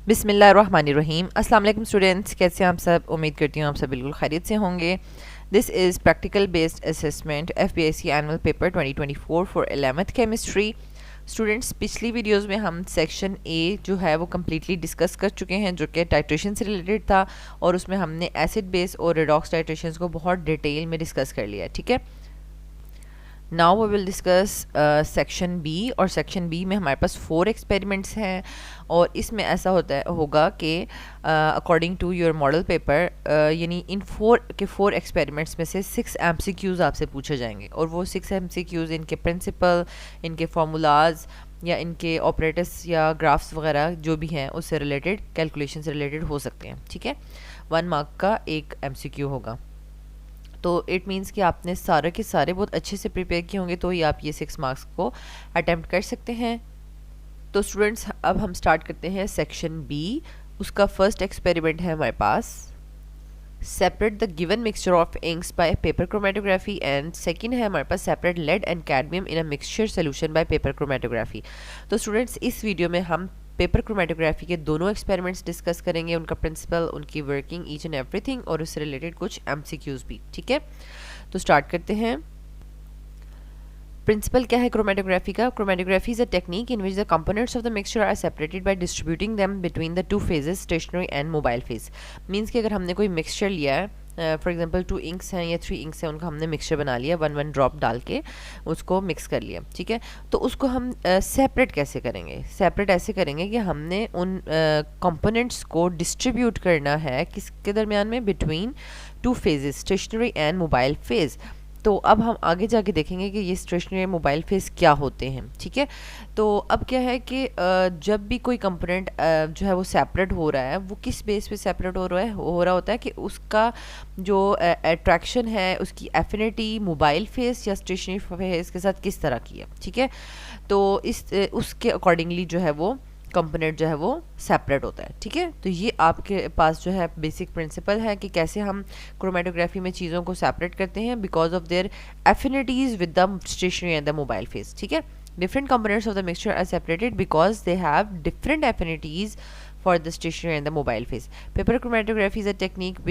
बिस्मिल्लाहिर्रहमानिर्रहीम। अस्सलाम वालेकुम स्टूडेंट्स, कैसे हैं आप सब? उम्मीद करती हूँ आप सब बिल्कुल खैरियत से होंगे। This is practical based assessment FBIC annual paper 2024 for 11th chemistry. Students, पिछली वीडियोस में हम सेक्शन ए जो है वो कम्प्लीटली डिस्कस कर चुके हैं, जो कि टाइट्रेशन से रिलेटेड था, और उसमें हमने एसिड बेस और रिडॉक्स टाइट्रेशन को बहुत डिटेल में डिस्कस कर लिया है। ठीक है, now we will discuss section B, और सेक्शन बी में हमारे पास 4 एक्सपेरिमेंट्स हैं, और इसमें ऐसा होगा कि according to your model paper यानी इन 4 एक्सपेरिमेंट्स में से 6 MCQs आपसे पूछे जाएंगे, और वो 6 MCQs इनके प्रिंसिपल, इनके फार्मूलाज या इनके ऑपरेटर्स या ग्राफ्स वगैरह जो भी हैं उससे रिलेटेड, कैलकुलेशन से रिलेटेड हो सकते हैं। ठीक है, 1 मार्क का एक MCQ होगा। तो इट मीन्स कि आपने सारे के सारे बहुत अच्छे से प्रिपेयर किए होंगे, तो ही आप ये 6 मार्क्स को अटेम्प्ट कर सकते हैं। तो स्टूडेंट्स, अब हम स्टार्ट करते हैं सेक्शन बी। उसका फर्स्ट एक्सपेरिमेंट है हमारे पास, separate the given mixture of inks by paper chromatography, and second है हमारे पास separate lead and cadmium in a mixture solution by paper chromatography. तो स्टूडेंट्स, इस वीडियो में हम पेपर क्रोमेटोग्राफी के दोनों एक्सपेरिमेंट्स डिस्कस करेंगे, उनका प्रिंसिपल, उनकी वर्किंग, ईच एंड एवरीथिंग, और उससे रिलेटेड कुछ MCQs भी। ठीक है, तो स्टार्ट करते हैं। प्रिंसिपल क्या है क्रोमेटोग्राफी का? Chromatography is a technique in which the components of the mixture are separated by distributing them between the 2 phases, stationary and mobile phase. Means कि अगर हमने कोई मिक्सचर लिया है, फॉर एग्जांपल 2 इंक्स हैं या 3 इंक्स हैं, उनका हमने मिक्सचर बना लिया, 1 ड्रॉप डाल के उसको मिक्स कर लिया। ठीक है, तो उसको हम सेपरेट कैसे करेंगे? सेपरेट ऐसे करेंगे कि हमने उन कंपोनेंट्स को डिस्ट्रीब्यूट करना है किसके दरमियान में? Between 2 phases, stationary and mobile phase. तो अब हम आगे जाके देखेंगे कि ये स्टेशनरी मोबाइल फेस क्या होते हैं। ठीक है, तो अब क्या है कि जब भी कोई कंपोनेंट जो है वो सेपरेट हो रहा है, वो किस बेस पे सेपरेट हो रहा होता है कि उसका जो अट्रैक्शन है, उसकी एफिनिटी मोबाइल फेस या स्टेशनरी फेस के साथ किस तरह की है। ठीक है, तो उसके अकॉर्डिंगली जो है वो कंपोनेंट जो है वो सेपरेट होता है। ठीक है, तो ये आपके पास जो है बेसिक प्रिंसिपल है कि कैसे हम क्रोमेटोग्राफी में चीज़ों को सेपरेट करते हैं because of their affinities with the stationary and the mobile phase. ठीक है, different components of the mixture are separated because they have different affinities for the stationary and the mobile phase. Paper chromatography is a technique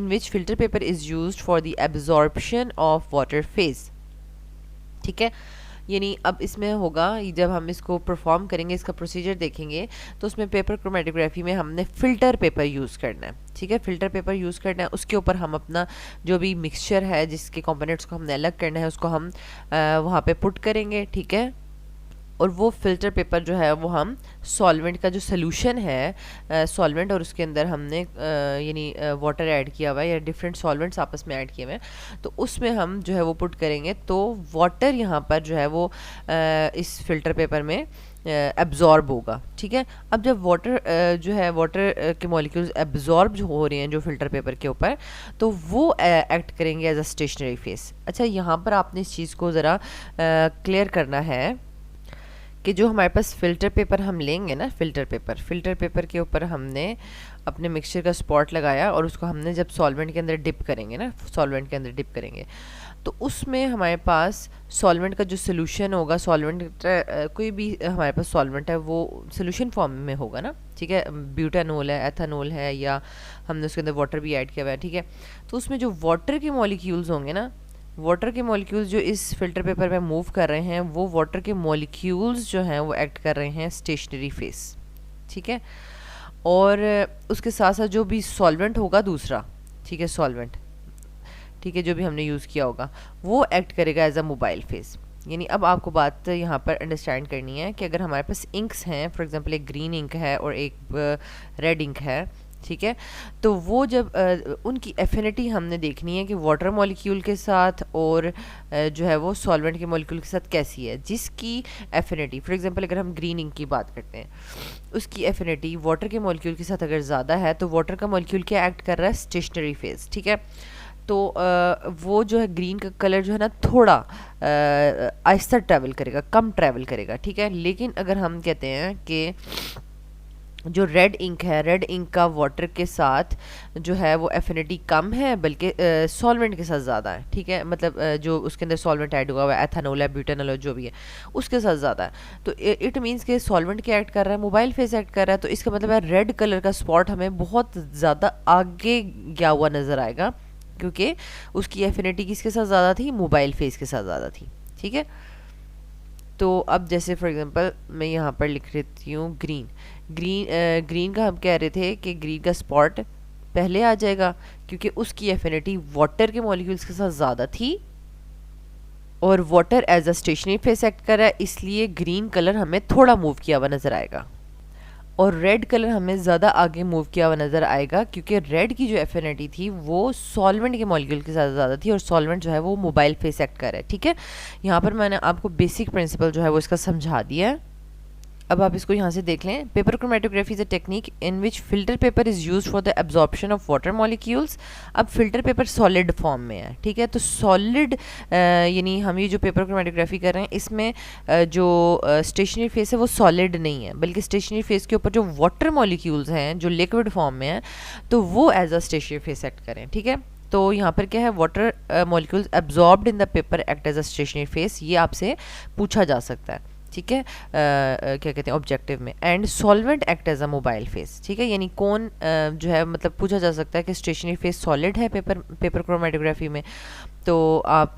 in which filter paper is used for the absorption of water phase. ठीक है, यानी अब इसमें होगा, जब हम इसको perform करेंगे, इसका प्रोसीजर देखेंगे, तो उसमें पेपर क्रोमेटोग्राफी में हमने फ़िल्टर पेपर यूज़ करना है। ठीक है, फ़िल्टर पेपर यूज़ करना है, उसके ऊपर हम अपना जो भी मिक्सचर है, जिसके कंपोनेंट्स को हमने अलग करना है, उसको हम वहाँ पे पुट करेंगे। ठीक है, और वो फ़िल्टर पेपर जो है वो हम सॉल्वेंट का जो सोल्यूशन है, सॉल्वेंट और उसके अंदर हमने यानी वाटर ऐड किया हुआ है या डिफरेंट सॉल्वेंट्स आपस में ऐड किए हुए हैं, तो उसमें हम जो है वो पुट करेंगे, तो वाटर यहाँ पर जो है वो इस फ़िल्टर पेपर में एब्जॉर्ब होगा। ठीक है, अब जब वाटर जो है वाटर के मॉलिक्यूल्स एब्जॉर्ब जो हो रहे हैं जो फ़िल्टर पेपर के ऊपर, तो वो एक्ट करेंगे एज अ स्टेशनरी फेस। अच्छा, यहाँ पर आपने इस चीज़ को ज़रा क्लियर करना है कि जो हमारे पास फ़िल्टर पेपर हम लेंगे ना, फ़िल्टर पेपर के ऊपर हमने अपने मिक्सचर का स्पॉट लगाया, और उसको हमने जब सॉल्वेंट के अंदर डिप करेंगे ना, सॉल्वेंट के अंदर डिप करेंगे, तो उसमें हमारे पास सॉल्वेंट का जो सोल्यूशन होगा, सॉल्वेंट कोई भी हमारे पास सॉल्वेंट है वो सोल्यूशन फॉर्म में होगा ना। ठीक है, ब्यूटानोल है, एथानोल है, या हमने उसके अंदर वाटर भी ऐड किया हुआ है। ठीक है, तो उसमें जो वाटर के मॉलिक्यूल्स होंगे ना, वाटर के मॉलिक्यूल्स जो इस फिल्टर पेपर पे मूव कर रहे हैं, वो वाटर के मॉलिक्यूल्स जो हैं वो एक्ट कर रहे हैं स्टेशनरी फेस। ठीक है, और उसके साथ साथ जो भी सॉल्वेंट होगा दूसरा, ठीक है, सॉल्वेंट, ठीक है, जो भी हमने यूज़ किया होगा, वो एक्ट करेगा एज अ मोबाइल फेस। यानी अब आपको बात यहाँ पर अंडरस्टैंड करनी है कि अगर हमारे पास इंक्स हैं, फॉर एग्जांपल एक ग्रीन इंक है और एक रेड इंक है, ठीक है, तो वो जब उनकी एफिनिटी हमने देखनी है कि वाटर मॉलिक्यूल के साथ और जो है वो सॉल्वेंट के मॉलिक्यूल के साथ कैसी है, जिसकी एफिनिटी, फॉर एग्जांपल अगर हम ग्रीन इंक की बात करते हैं, उसकी एफिनिटी वाटर के मॉलिक्यूल के साथ अगर ज़्यादा है, तो वाटर का मॉलिक्यूल क्या एक्ट कर रहा है? Stationary phase. ठीक है, तो वो जो है ग्रीन का कलर जो है ना थोड़ा आहिस्ता ट्रैवल करेगा, कम ट्रैवल करेगा। ठीक है, लेकिन अगर हम कहते हैं कि जो रेड इंक है, रेड इंक का वाटर के साथ जो है वो एफिनिटी कम है, बल्कि सॉल्वेंट के साथ ज़्यादा है, ठीक है। मतलब जो उसके अंदर सॉल्वेंट ऐड हुआ है, एथेनॉल है, ब्यूटेनॉल है, जो भी है, उसके साथ ज़्यादा है। तो इट मीन्स के सॉल्वेंट क्या एक्ट कर रहा है, मोबाइल फेस एक्ट कर रहा है। तो इसका मतलब है रेड कलर का स्पॉट हमें बहुत ज़्यादा आगे गया हुआ नज़र आएगा, क्योंकि उसकी एफिनिटी किसके साथ ज़्यादा थी, मोबाइल फेस के साथ ज़्यादा थी, ठीक है। तो अब जैसे फॉर एग्जांपल मैं यहाँ पर लिख लेती हूँ ग्रीन। ग्रीन का हम कह रहे थे कि ग्रीन का स्पॉट पहले आ जाएगा, क्योंकि उसकी एफिनिटी वाटर के मॉलिक्यूल्स के साथ ज़्यादा थी, और water as a stationary phase act कर रहा है, इसलिए ग्रीन कलर हमें थोड़ा मूव किया हुआ नज़र आएगा। और रेड कलर हमें ज़्यादा आगे मूव किया हुआ नज़र आएगा, क्योंकि रेड की जो एफिनिटी थी वो सॉल्वेंट के मॉलिक्यूल के साथ ज़्यादा थी, और सॉल्वेंट जो है वो मोबाइल फेस एक्ट कर रहा है, ठीक है। यहाँ पर मैंने आपको बेसिक प्रिंसिपल जो है वो इसका समझा दिया है। अब आप इसको यहाँ से देख लें। Paper chromatography is a technique in which filter paper is use for the absorption of water molecules. अब फिल्टर पेपर सॉलिड फॉर्म में है, ठीक है। तो सॉलिड यानी हम ये जो पेपर क्रोमेटोग्राफी कर रहे हैं, इसमें जो स्टेशनरी फेस है वो सॉलिड नहीं है, बल्कि स्टेशनरी फेस के ऊपर जो वाटर मॉलिक्यूल्स हैं जो लिक्विड फॉर्म में है, तो वो as a stationary phase act करें, ठीक है। तो यहाँ पर क्या है, water molecules absorbed in the paper act as a stationary phase, ये आपसे पूछा जा सकता है, ठीक है। क्या कहते हैं ऑब्जेक्टिव में। And solvent act as a mobile phase, ठीक है। यानी कौन जो है मतलब पूछा जा सकता है कि स्टेशनरी फेस सॉलिड है पेपर क्रोमेटोग्राफी में, तो आप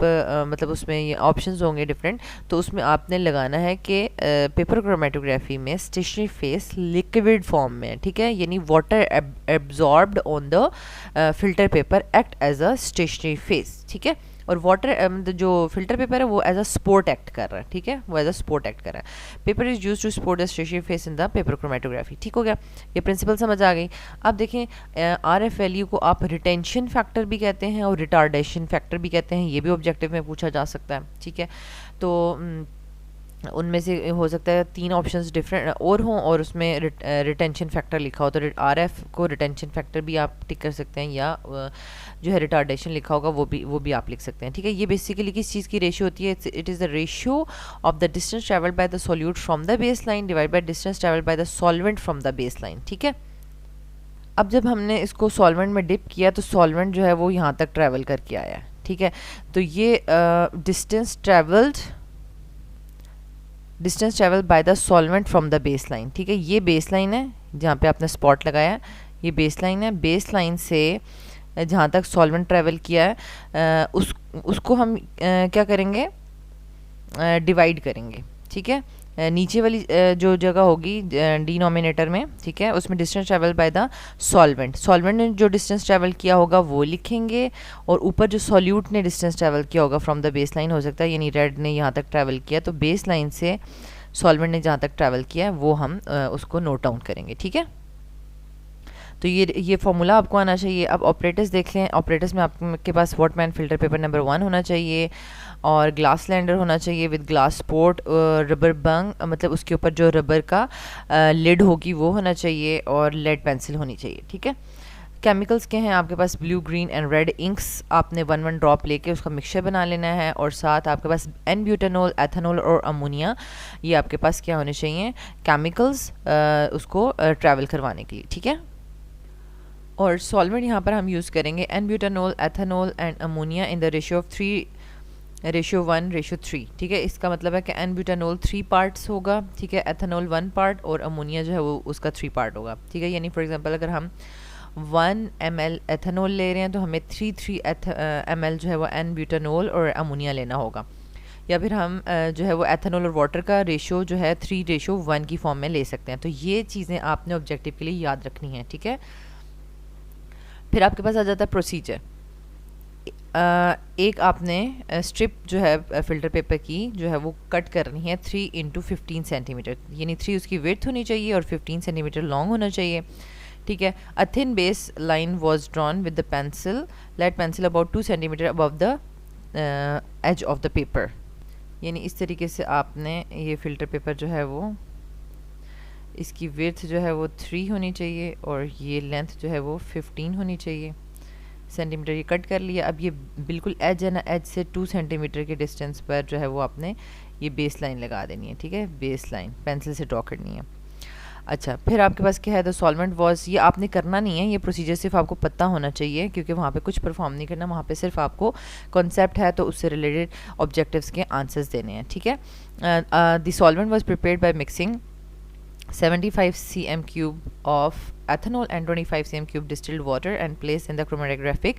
मतलब उसमें ये ऑप्शंस होंगे डिफरेंट, तो उसमें आपने लगाना है कि पेपर क्रोमेटोग्राफी में स्टेशनरी फेस लिक्विड फॉर्म में है, ठीक है। यानी water absorbed on the filter paper act as a stationary phase, ठीक है। और वाटर जो फिल्टर पेपर है वो एज अ स्पोर्ट एक्ट कर रहा है, ठीक है, वो एज अ स्पोर्ट एक्ट कर रहा है। Paper is use to support the stationary phase in the paper chromatography, ठीक हो गया, ये प्रिंसिपल समझ आ गई। अब देखें RF वैल्यू को आप रिटेंशन फैक्टर भी कहते हैं और रिटार्डेशन फैक्टर भी कहते हैं, ये भी ऑब्जेक्टिव में पूछा जा सकता है, ठीक है। तो उनमें से हो सकता है 3 ऑप्शंस डिफरेंट और हों और उसमें रिटेंशन फैक्टर लिखा हो, तो RF को रिटेंशन फैक्टर भी आप टिक कर सकते हैं, या जो है रिटार्डेशन लिखा होगा वो भी आप लिख सकते हैं, ठीक है। ये बेसिकली किस चीज़ की रेशियो होती है, it is the ratio of the distance travelled by the solute from the base line divide by distance travelled by the solvent from the base line, ठीक है। अब जब हमने इसको सॉल्वेंट में डिप किया तो सॉल्वेंट जो है वो यहाँ तक ट्रैवल करके आया है, ठीक है। तो ये distance travel by the solvent from the base line, ठीक है। ये बेस लाइन है जहाँ पे आपने स्पॉट लगाया है, ये बेस लाइन है। बेस लाइन से जहाँ तक सॉल्वेंट ट्रेवल किया है उसको हम क्या करेंगे, डिवाइड करेंगे, ठीक है। नीचे वाली जो जगह होगी डिनोमिनेटर में, ठीक है, उसमें distance travel by the solvent ने जो डिस्टेंस ट्रैवल किया होगा वो लिखेंगे, और ऊपर जो सॉल्यूट ने डिस्टेंस ट्रैवल किया होगा फ्रॉम द बेस लाइन हो सकता है, यानी रेड ने यहाँ तक ट्रैवल किया, तो बेस लाइन से सॉल्वेंट ने जहाँ तक ट्रैवल किया है वो हम उसको नोट डाउन करेंगे, ठीक है। तो ये फॉर्मूला आपको आना चाहिए। अब ऑपरेटर्स देख लें। ऑपरेटर्स में आपके पास वॉटमैन फिल्टर पेपर नंबर 1 होना चाहिए, और ग्लास सिलेंडर होना चाहिए विद ग्लास स्पोर्ट, रबर बंग मतलब उसके ऊपर जो रबर का लिड होगी वो होना चाहिए, और लेड पेंसिल होनी चाहिए, ठीक है। केमिकल्स के हैं आपके पास blue, green and red inks, आपने 1 ड्रॉप लेके उसका मिक्सचर बना लेना है, और साथ आपके पास N-ब्यूटेनॉल, एथेनॉल और अमोनिया, ये आपके पास क्या होने चाहिए, केमिकल्स उसको ट्रैवल करवाने के लिए, ठीक है। और सॉल्वेंट यहाँ पर हम यूज़ करेंगे N-ब्यूटेनॉल, ethanol and ammonia in the ratio of 3:1:3, ठीक है। इसका मतलब है कि N-ब्यूटेनॉल 3 पार्ट्स होगा, ठीक है, एथेनॉल 1 पार्ट, और अमोनिया जो है वो उसका 3 पार्ट होगा, ठीक है। यानी फॉर एग्जांपल अगर हम 1 ml एथेनॉल ले रहे हैं तो हमें 3 ml जो है वो N-ब्यूटेनॉल और अमोनिया लेना होगा, या फिर हम जो है वो एथेनॉल और वाटर का रेशो जो है 3:1 की फॉर्म में ले सकते हैं। तो ये चीज़ें आपने ऑब्जेक्टिव के लिए याद रखनी है, ठीक है। फिर आपके पास आ जाता है प्रोसीजर। एक आपने स्ट्रिप जो है फिल्टर पेपर की जो है वो कट करनी है 3 × 15 सेंटीमीटर, यानी 3 उसकी विड्थ होनी चाहिए और 15 सेंटीमीटर लॉन्ग होना चाहिए, ठीक है। A thin base line was drawn with the pencil, lead pencil about 2 centimetre above the edge of the paper, यानी इस तरीके से आपने ये फिल्टर पेपर जो है वो इसकी विड्थ जो है वो 3 होनी चाहिए, और ये लेंथ जो है वो 15 होनी चाहिए सेंटीमीटर, ये कट कर लिया। अब ये बिल्कुल एज है ना, एज से 2 सेंटीमीटर के डिस्टेंस पर जो है वो आपने ये बेस लाइन लगा देनी है, ठीक है, बेस लाइन पेंसिल से ड्रॉ करनी है। अच्छा, फिर आपके पास क्या है, द सॉल्वेंट वॉज, ये आपने करना नहीं है, ये प्रोसीजर सिर्फ आपको पता होना चाहिए क्योंकि वहाँ पे कुछ परफॉर्म नहीं करना, वहाँ पे सिर्फ आपको कॉन्सेप्ट है तो उससे रिलेटेड ऑब्जेक्टिव्स के आंसर्स देने हैं, ठीक है। The solvent was prepared by mixing 75 cm cube of ethanol and 25 cm cube distilled water and placed in the chromatographic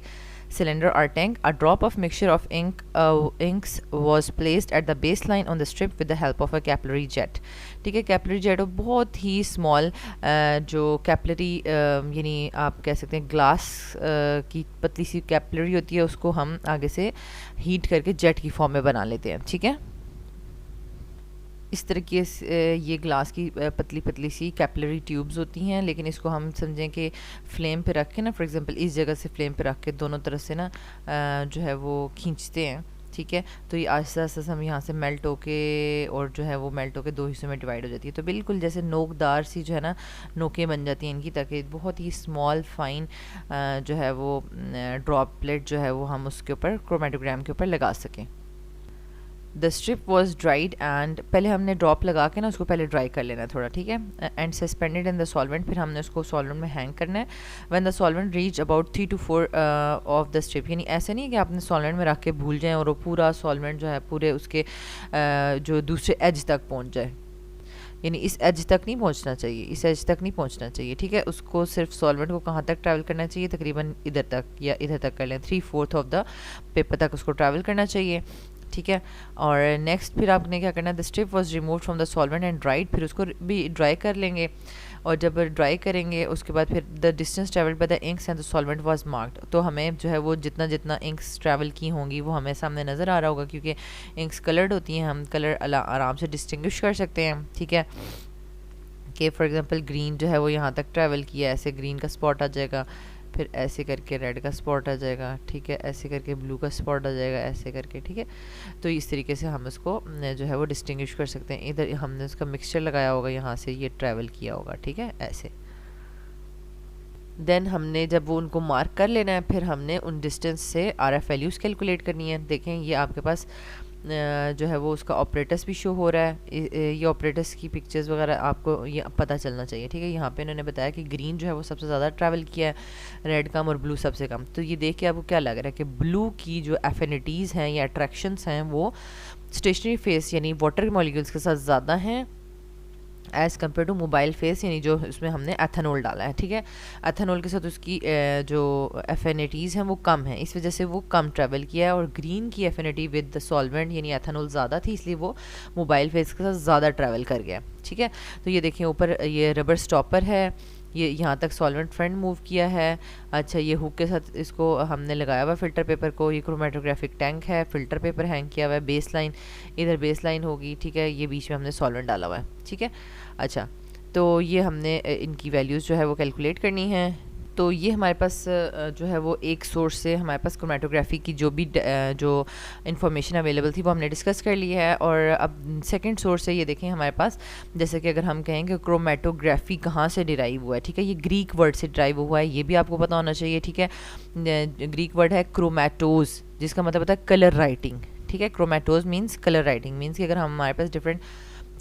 cylinder or tank. A drop of mixture of inks was placed at the baseline on the strip with the help of a capillary jet. ठीक है, capillary jet बहुत ही small जो capillary यानी आप कह सकते हैं glass की पतली सी कैपिलरी होती है, उसको हम आगे से हीट करके जेट की फॉर्म में बना लेते हैं, ठीक है। इस तरीके से ये ग्लास की पतली पतली सी कैपिलरी ट्यूब्स होती हैं, लेकिन इसको हम समझें कि फ्लेम पे रख के ना, फॉर एग्जांपल इस जगह से फ्लेम पे रख के दोनों तरफ से ना जो है वो खींचते हैं, ठीक है। तो ये आहिस्ता आहिस्ता हम यहाँ से मेल्ट होके और जो है वो मेल्ट होके दो हिस्सों में डिवाइड हो जाती है, तो बिल्कुल जैसे नोकदार सी जो है ना नोकें बन जाती हैं इनकी, ताकि बहुत ही स्मॉल फाइन जो है वो ड्रॉपलेट जो है वो हम उसके ऊपर क्रोमेटोग्राम के ऊपर लगा सकें। The strip was dried and, पहले हमने ड्रॉप लगा के ना उसको पहले ड्राई कर लेना है थोड़ा, ठीक है। And suspended in the solvent, फिर हमने उसको सॉल्वेंट में हैंग करना है। When the solvent reach about 3 to 4 of the strip, यानी ऐसे नहीं कि आपने सॉल्वेंट में रख के भूल जाएं और वो पूरा सॉल्वेंट जो है पूरे उसके जो दूसरे एज तक पहुंच जाए, यानी इस एज तक नहीं पहुंचना चाहिए, इस एज तक नहीं पहुंचना चाहिए, ठीक है। उसको सिर्फ सॉल्वेंट को कहाँ तक ट्रैवल करना चाहिए, तकरीबन इधर तक या इधर तक कर लें, 3/4 ऑफ द पेपर तक उसको ट्रैवल करना चाहिए, ठीक है। और नेक्स्ट फिर आपने क्या करना है, the strip was remove from the solvent and dried, फिर उसको भी ड्राई कर लेंगे, और जब ड्राई करेंगे उसके बाद फिर the distance travelled by the inks and the solvent was marked, तो हमें जो है वो जितना जितना इंक्स ट्रैवल की होंगी वो हमें सामने नज़र आ रहा होगा, क्योंकि इंक्स कलर्ड होती हैं, हम कलर आराम से डिस्टिंग्विश कर सकते हैं, ठीक है। कि फॉर एग्जांपल ग्रीन जो है वो यहाँ तक ट्रैवल किया, ऐसे ग्रीन का स्पॉट आ जाएगा, फिर ऐसे करके रेड का स्पॉट आ जाएगा, ठीक है, ऐसे करके ब्लू का स्पॉट आ जाएगा, ऐसे करके, ठीक है। तो इस तरीके से हम उसको जो है वो डिस्टिंग्विश कर सकते हैं। इधर हमने उसका मिक्सचर लगाया होगा, यहाँ से ये ट्रैवल किया होगा, ठीक है, ऐसे। देन हमने जब वो उनको मार्क कर लेना है, फिर हमने उन डिस्टेंस से RF वैल्यूज़ कैलकुलेट करनी है। देखें ये आपके पास जो है वो उसका ऑपरेटर्स भी शो हो रहा है, ये ऑपरेटर्स की पिक्चर्स वगैरह आपको ये पता चलना चाहिए, ठीक है। यहाँ पे इन्होंने बताया कि ग्रीन जो है वो सबसे ज़्यादा ट्रैवल किया है, रेड कम और ब्लू सबसे कम। तो ये देख के आपको क्या लग रहा है कि ब्लू की जो एफिनिटीज़ हैं या अट्रैक्शंस हैं वो स्टेशनरी फेस यानी वाटर मॉलिक्यूल्स के साथ ज़्यादा हैं as compare to mobile phase, यानी जो इसमें हमने एथेनॉल डाला है, ठीक है। एथेनॉल के साथ उसकी जो एफिनिटीज़ हैं वो कम है, इस वजह से वो कम ट्रैवल किया है। और ग्रीन की एफिनिटी विद द सॉल्वेंट यानी एथेनॉल ज़्यादा थी, इसलिए वो मोबाइल फेस के साथ ज़्यादा ट्रैवल कर गया, ठीक है। तो ये देखिए ऊपर ये रबर स्टॉपर है, ये यहाँ तक सॉल्वेंट फ्रंट मूव किया है। अच्छा, ये हुक के साथ इसको हमने लगाया हुआ फिल्टर पेपर को, ये क्रोमेटोग्राफिक टैंक है, फिल्टर पेपर हैंग किया हुआ है, बेस लाइन इधर बेस लाइन होगी, ठीक है, ये बीच में हमने सॉल्वेंट डाला हुआ है, ठीक है। अच्छा, तो ये हमने इनकी वैल्यूज़ जो है वो कैलकुलेट करनी है। तो ये हमारे पास जो है वो एक सोर्स से हमारे पास क्रोमेटोग्राफी की जो भी जो इन्फॉर्मेशन अवेलेबल थी वो हमने डिस्कस कर ली है। और अब सेकंड सोर्स है, ये देखें हमारे पास, जैसे कि अगर हम कहें कि क्रोमेटोग्राफी कहाँ से डिराइव हुआ है, ठीक है, ये ग्रीक वर्ड से डिराइव हुआ है, ये भी आपको पता होना चाहिए, ठीक है। ग्रीक वर्ड है क्रोमैटोज, जिसका मतलब होता है कलर राइटिंग, ठीक है। क्रोमैटोज मीन्स कलर राइटिंग, मीन्स कि अगर हमारे पास डिफरेंट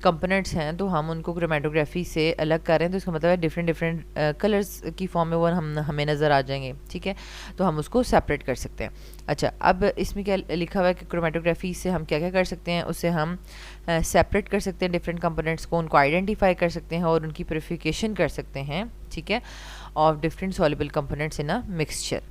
कंपोनेंट्स हैं तो हम उनको क्रोमेटोग्राफी से अलग कर रहे हैं, तो इसका मतलब है डिफरेंट डिफरेंट कलर्स की फॉर्म में वो हमें नज़र आ जाएंगे, ठीक है। तो हम उसको सेपरेट कर सकते हैं। अच्छा, अब इसमें क्या लिखा हुआ है कि क्रोमेटोग्राफी से हम क्या क्या कर सकते हैं, उससे हम सेपरेट कर सकते हैं डिफरेंट कंपोनेंट्स को, उनको आइडेंटिफाई कर सकते हैं और उनकी प्यूरिफिकेशन कर सकते हैं, ठीक है, of different soluble components in a mixture,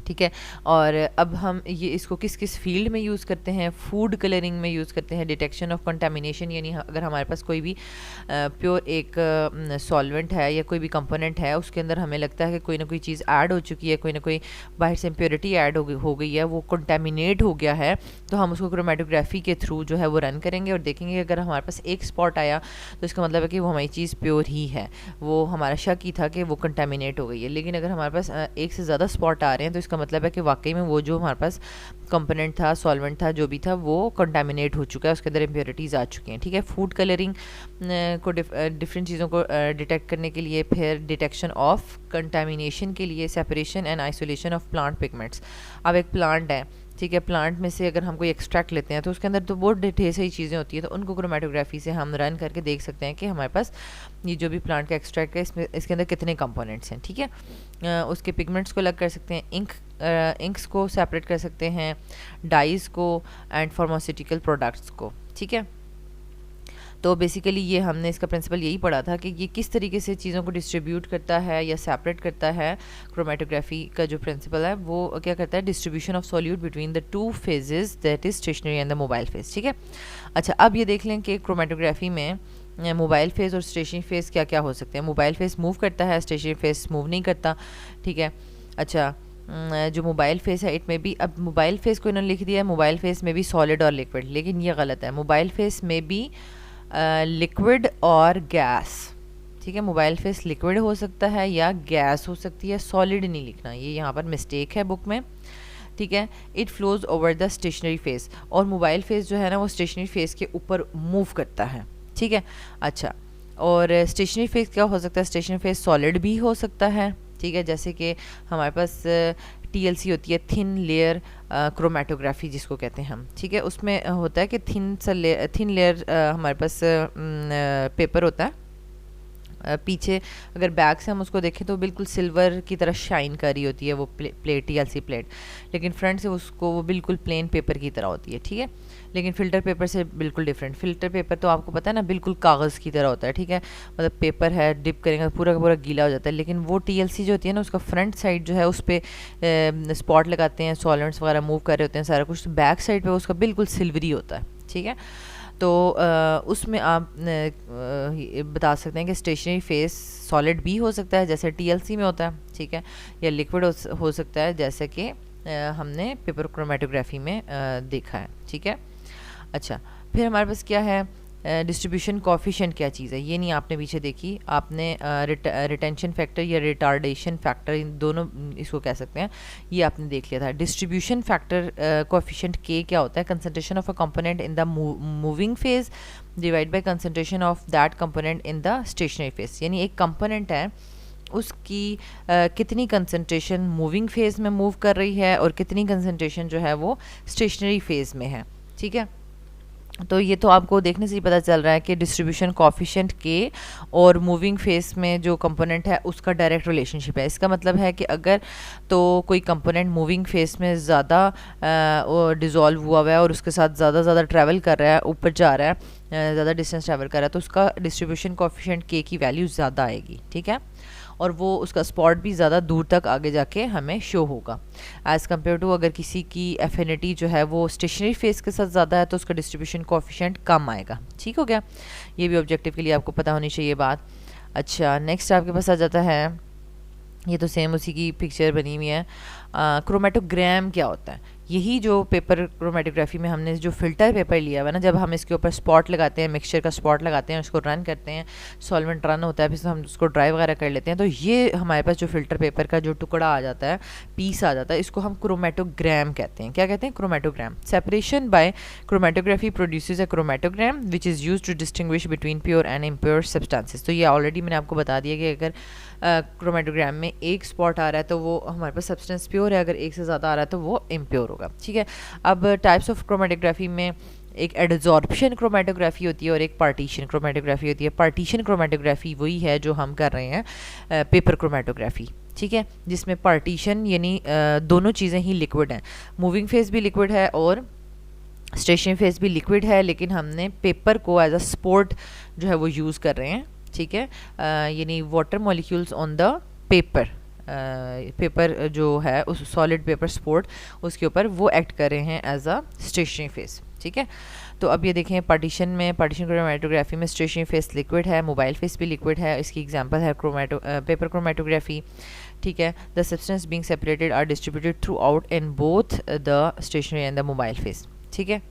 ठीक है। और अब हम ये इसको किस किस फील्ड में यूज़ करते हैं, फूड कलरिंग में यूज़ करते हैं, डिटेक्शन ऑफ कंटामिनेशन, यानी अगर हमारे पास कोई भी प्योर एक सॉल्वेंट है या कोई भी कंपोनेंट है, उसके अंदर हमें लगता है कि कोई ना कोई चीज़ ऐड हो चुकी है, कोई ना कोई बाहर से इम्प्योरिटी ऐड हो गई है, वो कंटामिनेट हो गया है, तो हम उसको क्रोमेटोग्राफी के थ्रू जो है वो रन करेंगे और देखेंगे अगर हमारे पास एक स्पॉट आया तो इसका मतलब है कि वो हमारी चीज़ प्योर ही है, वो हमारा शक ही था कि वो कंटामिनेट हो गई है। लेकिन अगर हमारे पास एक से ज़्यादा स्पॉट आ रहे हैं तो इसका मतलब है कि वाकई में वो जो हमारे पास कंपोनेंट था, सॉल्वेंट था, जो भी था, वो कंटामिनेट हो चुका है, उसके अंदर इम्प्योरिटीज़ आ चुकी हैं, ठीक है। फूड कलरिंग को डिफरेंट चीज़ों को डिटेक्ट करने के लिए, फिर डिटेक्शन ऑफ कंटामिनेशन के लिए separation and isolation of plant pigments. अब एक प्लांट है, ठीक है, प्लांट में से अगर हम कोई एक्सट्रैक्ट लेते हैं तो उसके अंदर तो बहुत ढेर सारी चीज़ें होती हैं, तो उनको क्रोमेटोग्राफी से हम रन करके देख सकते हैं कि हमारे पास ये जो भी प्लांट का एक्सट्रैक्ट है इसमें इसके अंदर कितने कंपोनेंट्स हैं। ठीक है, उसके पिगमेंट्स को अलग कर सकते हैं, इंक्स को सेपरेट कर सकते हैं, डाइज को एंड फार्मास्यूटिकल प्रोडक्ट्स को। ठीक है, तो बेसिकली ये हमने इसका प्रिंसिपल यही पढ़ा था कि ये किस तरीके से चीज़ों को डिस्ट्रीब्यूट करता है या सेपरेट करता है। क्रोमेटोग्राफी का जो प्रिंसिपल है वो क्या करता है, distribution of solute between the two phases, that is stationary and the mobile phase. ठीक है, अच्छा अब ये देख लें कि क्रोमेटोग्राफी में मोबाइल फेज़ और स्टेशनरी फेज़ क्या क्या हो सकते हैं। मोबाइल फेज़ मूव करता है, स्टेशनरी फेज़ मूव नहीं करता। ठीक है, अच्छा जो मोबाइल फेज़ है इट में भी, अब मोबाइल फेज़ को इन्होंने लिख दिया है मोबाइल फेज़ में भी सॉलिड और लिक्विड, लेकिन ये गलत है। मोबाइल फेज़ में भी लिक्विड और गैस। ठीक है, मोबाइल फेस लिक्विड हो सकता है या गैस हो सकती है, सॉलिड नहीं लिखना, ये यहाँ पर मिस्टेक है बुक में। ठीक है, it flows over the stationary phase, और मोबाइल फेस जो है ना वो स्टेशनरी फेस के ऊपर मूव करता है। ठीक है, अच्छा और स्टेशनरी फेस क्या हो सकता है, स्टेशनरी फेस सॉलिड भी हो सकता है। ठीक है, जैसे कि हमारे पास TLC होती है, थिन लेयर क्रोमेटोग्राफी जिसको कहते हैं हम। ठीक है, उसमें होता है कि थिन लेयर हमारे पास पेपर होता है, पीछे अगर बैक से हम उसको देखें तो बिल्कुल सिल्वर की तरह शाइन कर रही होती है वो प्लेट, TLC प्लेट, लेकिन फ्रंट से उसको वो बिल्कुल प्लेन पेपर की तरह होती है। ठीक है, लेकिन फ़िल्टर पेपर से बिल्कुल डिफरेंट। फ़िल्टर पेपर तो आपको पता है ना बिल्कुल कागज़ की तरह होता है। ठीक है, मतलब पेपर है, डिप करेंगे पूरा का पूरा गीला हो जाता है, लेकिन वो TLC जो होती है ना उसका फ्रंट साइड जो है उस पर स्पॉट लगाते हैं, सॉल्वेंट्स वगैरह मूव कर रहे होते हैं सारा कुछ, तो बैक साइड पर उसका बिल्कुल सिल्वरी होता है। ठीक है, तो उसमें आप बता सकते हैं कि स्टेशनरी फेस सॉलिड भी हो सकता है जैसे TLC में होता है। ठीक है, या लिक्विड हो सकता है जैसे कि हमने पेपर क्रोमेटोग्राफी में देखा है। ठीक है, अच्छा फिर हमारे पास क्या है, डिस्ट्रीब्यूशन कोफिशिएंट क्या चीज़ है, ये नहीं आपने पीछे देखी, आपने रिटेंशन फैक्टर या रिटार्डेशन फैक्टर, इन दोनों इसको कह सकते हैं, ये आपने देख लिया था। डिस्ट्रीब्यूशन फैक्टर कोफिशिएंट K क्या होता है, concentration of a component in the moving phase divide by concentration of that component in the stationary phase. यानी एक कंपोनेंट है उसकी कितनी कंसंट्रेशन मूविंग फेज में मूव कर रही है और कितनी कंसंट्रेशन जो है वो स्टेशनरी फेज में है। ठीक है, तो ये तो आपको देखने से ही पता चल रहा है कि डिस्ट्रीब्यूशन कोफिशिएंट के और मूविंग फेस में जो कंपोनेंट है उसका डायरेक्ट रिलेशनशिप है। इसका मतलब है कि अगर तो कोई कंपोनेंट मूविंग फेस में ज़्यादा डिज़ोल्व हुआ हुआ है और उसके साथ ज़्यादा ट्रैवल कर रहा है, ऊपर जा रहा है, ज़्यादा डिस्टेंस ट्रैवल कर रहा है, तो उसका डिस्ट्रीब्यूशन कोफिशिएंट के की वैल्यू ज़्यादा आएगी। ठीक है, और वो उसका स्पॉट भी ज़्यादा दूर तक आगे जाके हमें शो होगा एज़ कम्पेयर टू अगर किसी की एफिनिटी जो है वो स्टेशनरी फेस के साथ ज़्यादा है तो उसका डिस्ट्रीब्यूशन कोफिशिएंट कम आएगा। ठीक हो गया, ये भी ऑब्जेक्टिव के लिए आपको पता होनी चाहिए बात। अच्छा नेक्स्ट आपके पास आ जाता है, ये तो सेम उसी की पिक्चर बनी हुई है, क्रोमेटोग्राम क्या होता है। यही जो पेपर क्रोमेटोग्राफी में हमने जो फ़िल्टर पेपर लिया हुआ है ना, जब हम इसके ऊपर स्पॉट लगाते हैं, मिक्सचर का स्पॉट लगाते हैं, उसको रन करते हैं, सॉल्वेंट रन होता है, फिर हम उसको ड्राई वगैरह कर लेते हैं, तो ये हमारे पास जो फ़िल्टर पेपर का जो टुकड़ा आ जाता है, पीस आ जाता है, इसको हम क्रोमेटोग्राम कहते हैं। क्या कहते हैं, chromatogram. Separation by chromatography produces a chromatogram which is use to distinguish between pure and impure substances. तो ये ऑलरेडी मैंने आपको बता दिया कि अगर क्रोमेटोग्राम में एक स्पॉट आ रहा है तो वो हमारे पास सब्सटेंस प्योर है, अगर एक से ज़्यादा आ रहा है तो वो इम्प्योर होगा। ठीक है, अब टाइप्स ऑफ क्रोमेटोग्राफी में एक एडजॉर्प्शन क्रोमेटोग्राफी होती है और एक पार्टीशन क्रोमेटोग्राफी होती है। पार्टीशन क्रोमेटोग्राफी वही है जो हम कर रहे हैं पेपर क्रोमेटोग्राफी। ठीक है, जिसमें पार्टीशन यानी दोनों चीज़ें ही लिक्विड हैं, मूविंग फेस भी लिक्विड है और स्टेशनरी फेस भी लिक्विड है, लेकिन हमने पेपर को एज अ स्पोर्ट जो है वो यूज़ कर रहे हैं। ठीक है, यानी water molecules on the paper, paper जो है उस सॉलिड पेपर स्पोर्ट उसके ऊपर वो एक्ट कर रहे हैं एज अ स्टेशनरी फेस। ठीक है, तो अब ये देखें पार्टीशन में, पार्टीशन क्रोमेटोग्राफी में स्टेशनरी फेस लिक्विड है, मोबाइल फेस भी लिक्विड है। इसकी एग्जांपल है पेपर क्रोमेटोग्राफी। ठीक है, the substance being separated are distributed throughout in both the stationary and the mobile phase. ठीक है,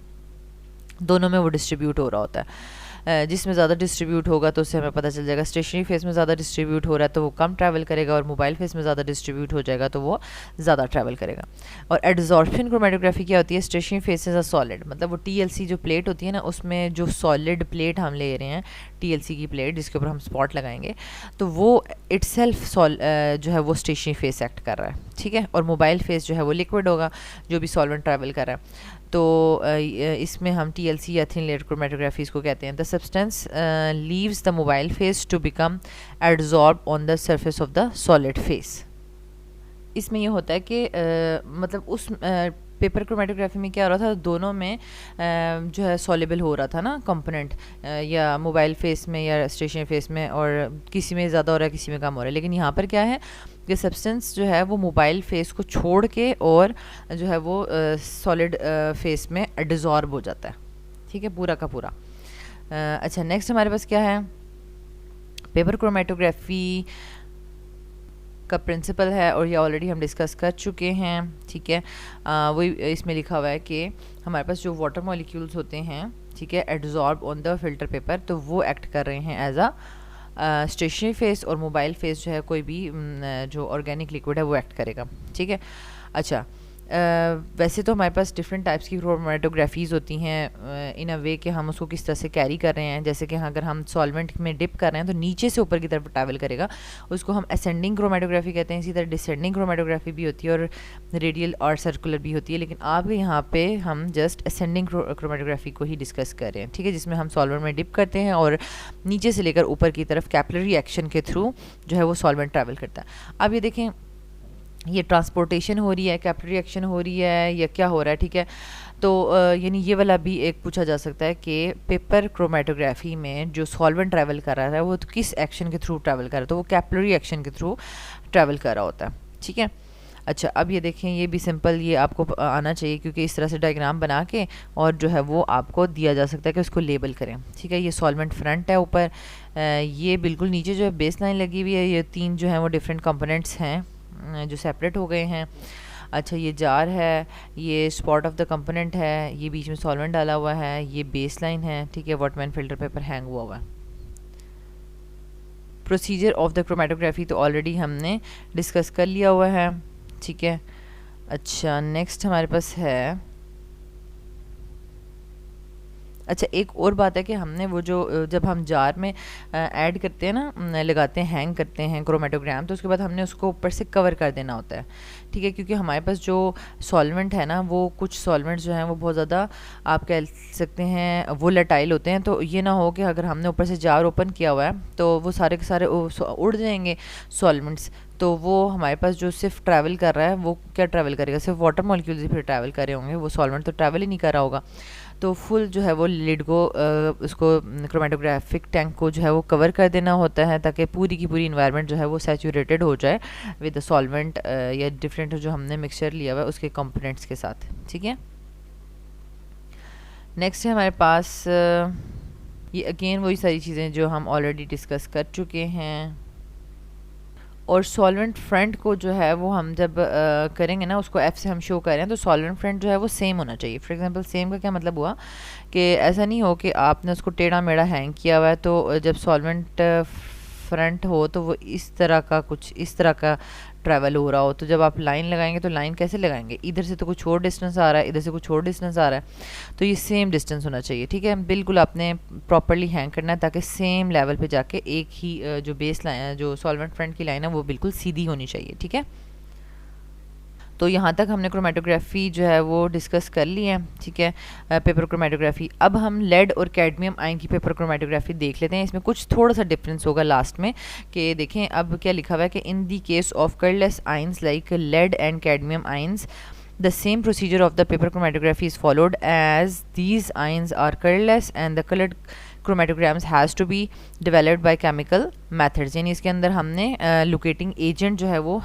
दोनों में वो डिस्ट्रीब्यूट हो रहा होता है। जिसमें ज़्यादा डिस्ट्रीब्यूट होगा तो उससे हमें पता चल जाएगा स्टेशनरी फेस में ज़्यादा डिस्ट्रीब्यूट हो रहा है तो वो कम ट्रैवल करेगा, और मोबाइल फेस में ज़्यादा डिस्ट्रीब्यूट हो जाएगा तो वो ज़्यादा ट्रैवल करेगा। और एडजॉर्प्शन क्रोमेटोग्राफी क्या होती है, stationary phase is a solid, मतलब वो TLC जो प्लेट होती है ना, उसमें जो सॉलिड प्लेट हम ले रहे हैं, TLC की प्लेट जिसके ऊपर हम स्पॉट लगाएंगे, तो वो इटसेल्फ जो है वो स्टेशनरी फेस एक्ट कर रहा है, ठीक है। और मोबाइल फेस जो है वो लिक्विड होगा, जो भी सॉल्वेंट ट्रैवल कर रहा है। तो इसमें हम TLC या थिन लेयर क्रोमेटोग्राफी इसको कहते हैं। The substance leaves the mobile phase to become adsorb on the surface of the solid phase. इसमें ये होता है कि मतलब उस पेपर क्रोमेटोग्राफी में क्या हो रहा था, दोनों में जो है सॉल्युबल हो रहा था ना कंपोनेंट, या मोबाइल फेस में या स्टेशनरी फेस में, और किसी में ज़्यादा हो रहा है किसी में कम हो रहा है। लेकिन यहाँ पर क्या है कि सब्सटेंस जो है वो मोबाइल फेस को छोड़ के और जो है वो सॉलिड फेस में डिज़ॉर्ब हो जाता है, ठीक है, पूरा का पूरा। अच्छा, नेक्स्ट हमारे पास क्या है, पेपर क्रोमेटोग्राफी का प्रिंसिपल है, और ये ऑलरेडी हम डिस्कस कर चुके हैं, ठीक है। वही इसमें लिखा हुआ है कि हमारे पास जो वाटर मॉलिक्यूल्स होते हैं, ठीक है, adsorb on the filter paper, तो वो एक्ट कर रहे हैं एज अ स्टेशनरी फेस, और मोबाइल फेस जो है कोई भी जो ऑर्गेनिक लिक्विड है वो एक्ट करेगा, ठीक है। अच्छा, वैसे तो हमारे पास डिफरेंट टाइप्स की क्रोमेटोग्राफीज़ होती हैं इन अ वे कि हम उसको किस तरह से कैरी कर रहे हैं। जैसे कि अगर हम सॉल्वेंट में डिप कर रहे हैं तो नीचे से ऊपर की तरफ ट्रैवल करेगा, उसको हम असेंडिंग क्रोमेटोग्राफी कहते हैं। इसी तरह डिसेंडिंग क्रोमेटोग्राफी भी होती है और रेडियल और सर्कुलर भी होती है, लेकिन आप यहाँ पे हम जस्ट असेंडिंग क्रोमेटोग्राफी को ही डिस्कस कर रहे हैं, ठीक है, जिसमें हम सॉल्वेंट में डिप करते हैं और नीचे से लेकर ऊपर की तरफ कैपिलरी एक्शन के थ्रू जो है वो सॉल्वेंट ट्रैवल करता है। अब ये देखें, ये ट्रांसपोर्टेशन हो रही है, कैपिलरी एक्शन हो रही है, या क्या हो रहा है, ठीक है। तो यानी ये वाला भी एक पूछा जा सकता है कि पेपर क्रोमेटोग्राफी में जो सॉल्वेंट ट्रैवल कर रहा है वो तो किस एक्शन के थ्रू ट्रैवल कर रहा है, तो वो कैपिलरी एक्शन के थ्रू ट्रैवल कर रहा होता है, ठीक है। अच्छा, अब ये देखें, ये भी सिंपल ये आपको आना चाहिए, क्योंकि इस तरह से डायग्राम बना के और जो है वो आपको दिया जा सकता है कि उसको लेबल करें, ठीक है। ये सॉल्वेंट फ्रंट है ऊपर, ये बिल्कुल नीचे जो है बेस लाइन लगी हुई है, ये तीन जो है वो डिफरेंट कंपोनेंट्स हैं जो सेपरेट हो गए हैं। अच्छा, ये जार है, ये स्पॉट ऑफ द कंपोनेंट है, ये बीच में सॉल्वेंट डाला हुआ है, ये बेस लाइन है, ठीक है, वॉटमैन फिल्टर पेपर हैंग हुआ हुआ है। प्रोसीजर ऑफ द क्रोमेटोग्राफी तो ऑलरेडी हमने डिस्कस कर लिया हुआ है, ठीक है। अच्छा, नेक्स्ट हमारे पास है, अच्छा एक और बात है कि हमने वो जो जब हम जार में ऐड करते हैं ना, लगाते हैं, हैंग करते हैं क्रोमेटोग्राम, तो उसके बाद हमने उसको ऊपर से कवर कर देना होता है, ठीक है, क्योंकि हमारे पास जो सॉल्वेंट है ना, वो कुछ सॉल्वेंट्स जो हैं वो बहुत ज़्यादा आप कह सकते हैं वोलेटाइल होते हैं। तो ये ना हो कि अगर हमने ऊपर से जार ओपन किया हुआ है तो वो सारे के सारे उड़ जाएंगे सॉल्वेंट्स, तो वो हमारे पास जो सिर्फ ट्रैवल कर रहा है वो क्या ट्रैवल करेगा, सिर्फ वाटर मॉलिक्यूल्स ही फिर ट्रैवल कर रहे होंगे, वो सॉल्वेंट तो ट्रैवल ही नहीं कर रहा होगा। तो फुल जो है वो लिड को उसको क्रोमेटोग्राफिक टैंक को जो है वो कवर कर देना होता है, ताकि पूरी की पूरी इन्वायरमेंट जो है वो सैचुरेटेड हो जाए विद द सॉल्वेंट या डिफरेंट जो हमने मिक्सचर लिया हुआ है उसके कंपोनेंट्स के साथ, ठीक है। नेक्स्ट है हमारे पास ये अगेन वही सारी चीज़ें जो हम ऑलरेडी डिस्कस कर चुके हैं। और सॉल्वेंट फ्रंट को जो है वो हम जब करेंगे ना, उसको F से हम शो कर रहे हैं, तो सॉल्वेंट फ्रंट जो है वो सेम होना चाहिए। फॉर एग्जांपल सेम का क्या मतलब हुआ कि ऐसा नहीं हो कि आपने उसको टेढ़ा मेढ़ा हैंग किया हुआ है, तो जब सॉल्वेंट फ्रंट हो तो वो इस तरह का कुछ इस तरह का ट्रैवल हो रहा हो। तो जब आप लाइन लगाएंगे तो लाइन कैसे लगाएंगे, इधर से तो कुछ और डिस्टेंस आ रहा है, इधर से कुछ और डिस्टेंस आ रहा है, तो ये सेम डिस्टेंस होना चाहिए, ठीक है। बिल्कुल आपने प्रॉपरली हैंग करना है ताकि सेम लेवल पे जाके एक ही जो बेस लाइन जो सॉल्वेंट फ्रंट की लाइन है वो बिल्कुल सीधी होनी चाहिए, ठीक है। तो यहाँ तक हमने क्रोमेटोग्राफी जो है वो डिस्कस कर ली है, ठीक है, पेपर क्रोमेटोग्राफी। अब हम लेड और कैडमियम आयन की पेपर क्रोमेटोग्राफी देख लेते हैं। इसमें कुछ थोड़ा सा डिफरेंस होगा लास्ट में, कि देखें अब क्या लिखा हुआ है कि in the case of colourless ions like lead and cadmium ions the same procedure of the paper chromatography is followed, as these ions are colorless and the colored chromatograms has to be developed by chemical methods। यानी इसके अंदर हमने locating agent जो है वो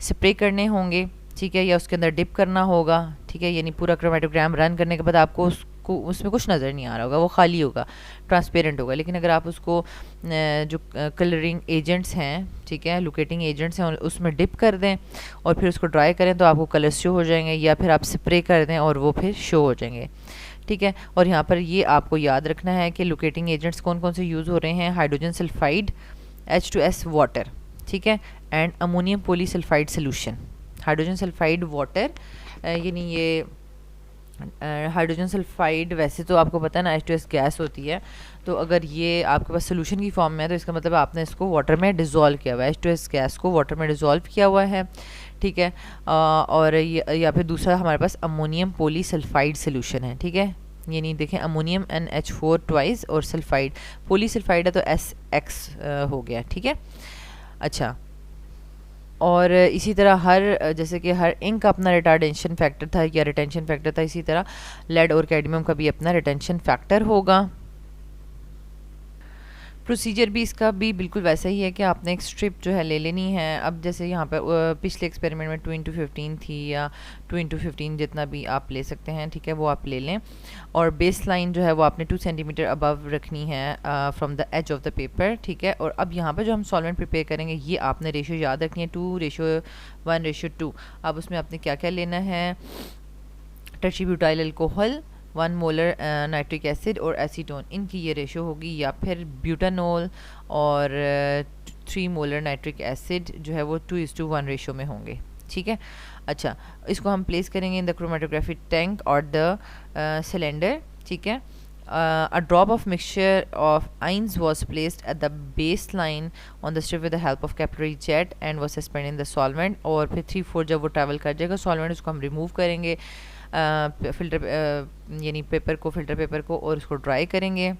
spray करने होंगे, ठीक है, या उसके अंदर डिप करना होगा, ठीक है। यानी पूरा क्रोमेटोग्राम रन करने के बाद आपको उसको उसमें कुछ नज़र नहीं आ रहा होगा, वो खाली होगा, ट्रांसपेरेंट होगा। लेकिन अगर आप उसको जो कलरिंग एजेंट्स हैं, ठीक है, लोकेटिंग एजेंट्स हैं, उसमें डिप कर दें और फिर उसको ड्राई करें तो आपको कलर्स शो हो जाएंगे, या फिर आप स्प्रे कर दें और वो फिर शो हो जाएंगे, ठीक है। और यहाँ पर ये आपको याद रखना है कि लोकेटिंग एजेंट्स कौन कौन से यूज़ हो रहे हैं, हाइड्रोजन सल्फाइड, H2S वाटर, ठीक है, and ammonium polysulphide solution. Hydrogen sulphide water यानी ये हाइड्रोजन सल्फाइड वैसे तो आपको पता है ना H2S गैस होती है, तो अगर ये आपके पास सोल्यूशन की फॉर्म में है तो इसका मतलब आपने इसको वाटर में डिज़ोल्व किया हुआ है, H2S गैस को वाटर में डिज़ोल्व किया हुआ है, ठीक है। और या फिर दूसरा हमारे पास अमोनियम पॉलीसल्फाइड सोल्यूशन है, ठीक है। ये नहीं देखें, अमोनियम NH4 ट्वाइस और सल्फाइड, पॉलीसल्फाइड है तो SX हो गया, ठीक है। अच्छा, और इसी तरह हर जैसे कि हर इंक का अपना रिटार्डेशन फैक्टर था या रिटेंशन फैक्टर था, इसी तरह लेड और कैडमियम का भी अपना रिटेंशन फैक्टर होगा। प्रोसीजर भी इसका भी बिल्कुल वैसा ही है कि आपने एक स्ट्रिप जो है ले लेनी है। अब जैसे यहाँ पर पिछले एक्सपेरिमेंट में 2x15 थी या 2x15 जितना भी आप ले सकते हैं, ठीक है, वो आप ले लें। और बेस लाइन जो है वो आपने 2 सेंटीमीटर अबव रखनी है from the edge of the paper, ठीक है। और अब यहाँ पर जो हम सॉल्वेंट प्रिपेयर करेंगे ये आपने रेशियो याद रखनी है, 2:1:2। अब उसमें आपने क्या क्या लेना है, टर्शीब्यूटाइल अल्कोहल, 1 मोलर नाइट्रिक एसिड और एसीटोन, इनकी ये रेशो होगी, या फिर ब्यूटानोल और 3 मोलर नाइट्रिक एसिड जो है वो 2:1 रेशो में होंगे, ठीक है। अच्छा, इसको हम प्लेस करेंगे इन द क्रोमेटोग्राफी टैंक और द सिलेंडर, ठीक है। A drop of mixture of ions was placed at the baseline on the strip with the help of capillary jet and was suspended in the solvent। और फिर 3/4 जब वो travel कर जाएगा solvent, उसको हम रिमूव करेंगे फिल्टर यानी पेपर को, फिल्टर पेपर को, और उसको ड्राई करेंगे।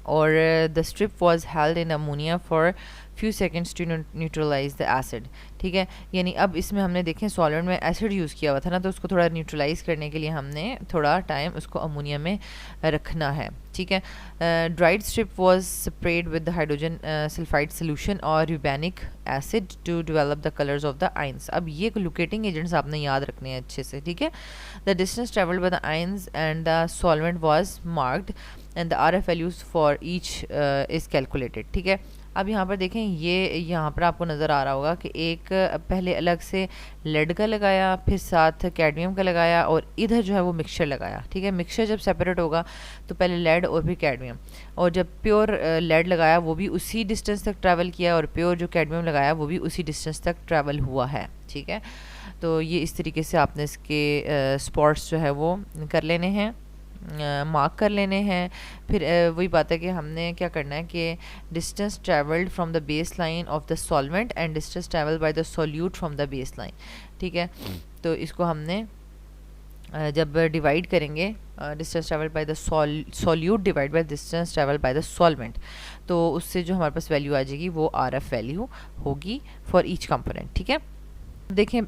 और the strip was held in ammonia for few seconds to neutralise the acid, ठीक है। यानी अब इसमें हमने देखें सॉल्वेंट में एसिड यूज़ किया हुआ था ना, तो उसको थोड़ा न्यूट्रलाइज करने के लिए हमने थोड़ा टाइम उसको अमोनिया में रखना है, ठीक है। Dried strip was spread with the hydrogen sulphide solution और rubeanic acid to develop the colours of the ions. अब ये लोकेटिंग एजेंट्स आपने याद रखने हैं अच्छे से, ठीक है। The distance travelled by the ions and the solvent was marked and the RF values for each is calculated, ठीक है। अब यहाँ पर देखें, ये यहाँ पर आपको नज़र आ रहा होगा कि एक पहले अलग से लेड का लगाया, फिर साथ कैडमियम का लगाया, और इधर जो है वो मिक्सचर लगाया, ठीक है। मिक्सचर जब सेपरेट होगा तो पहले लेड और फिर कैडमियम, और जब प्योर लेड लगाया वो भी उसी डिस्टेंस तक ट्रैवल किया, और प्योर जो कैडमियम लगाया वो भी उसी डिस्टेंस तक ट्रैवल हुआ है, ठीक है। तो ये इस तरीके से आपने इसके स्पॉट्स जो है वो कर लेने हैं, मार्क कर लेने हैं। फिर वही बात है कि हमने क्या करना है कि distance travelled from the base line of the solvent and distance travelled by the solute from the base line, ठीक है। तो इसको हमने जब डिवाइड करेंगे distance travelled by the solute divide by distance travelled by the solvent, तो उससे जो हमारे पास वैल्यू आ जाएगी वो RF वैल्यू होगी फॉर ईच कंपोनेंट, ठीक है। देखें,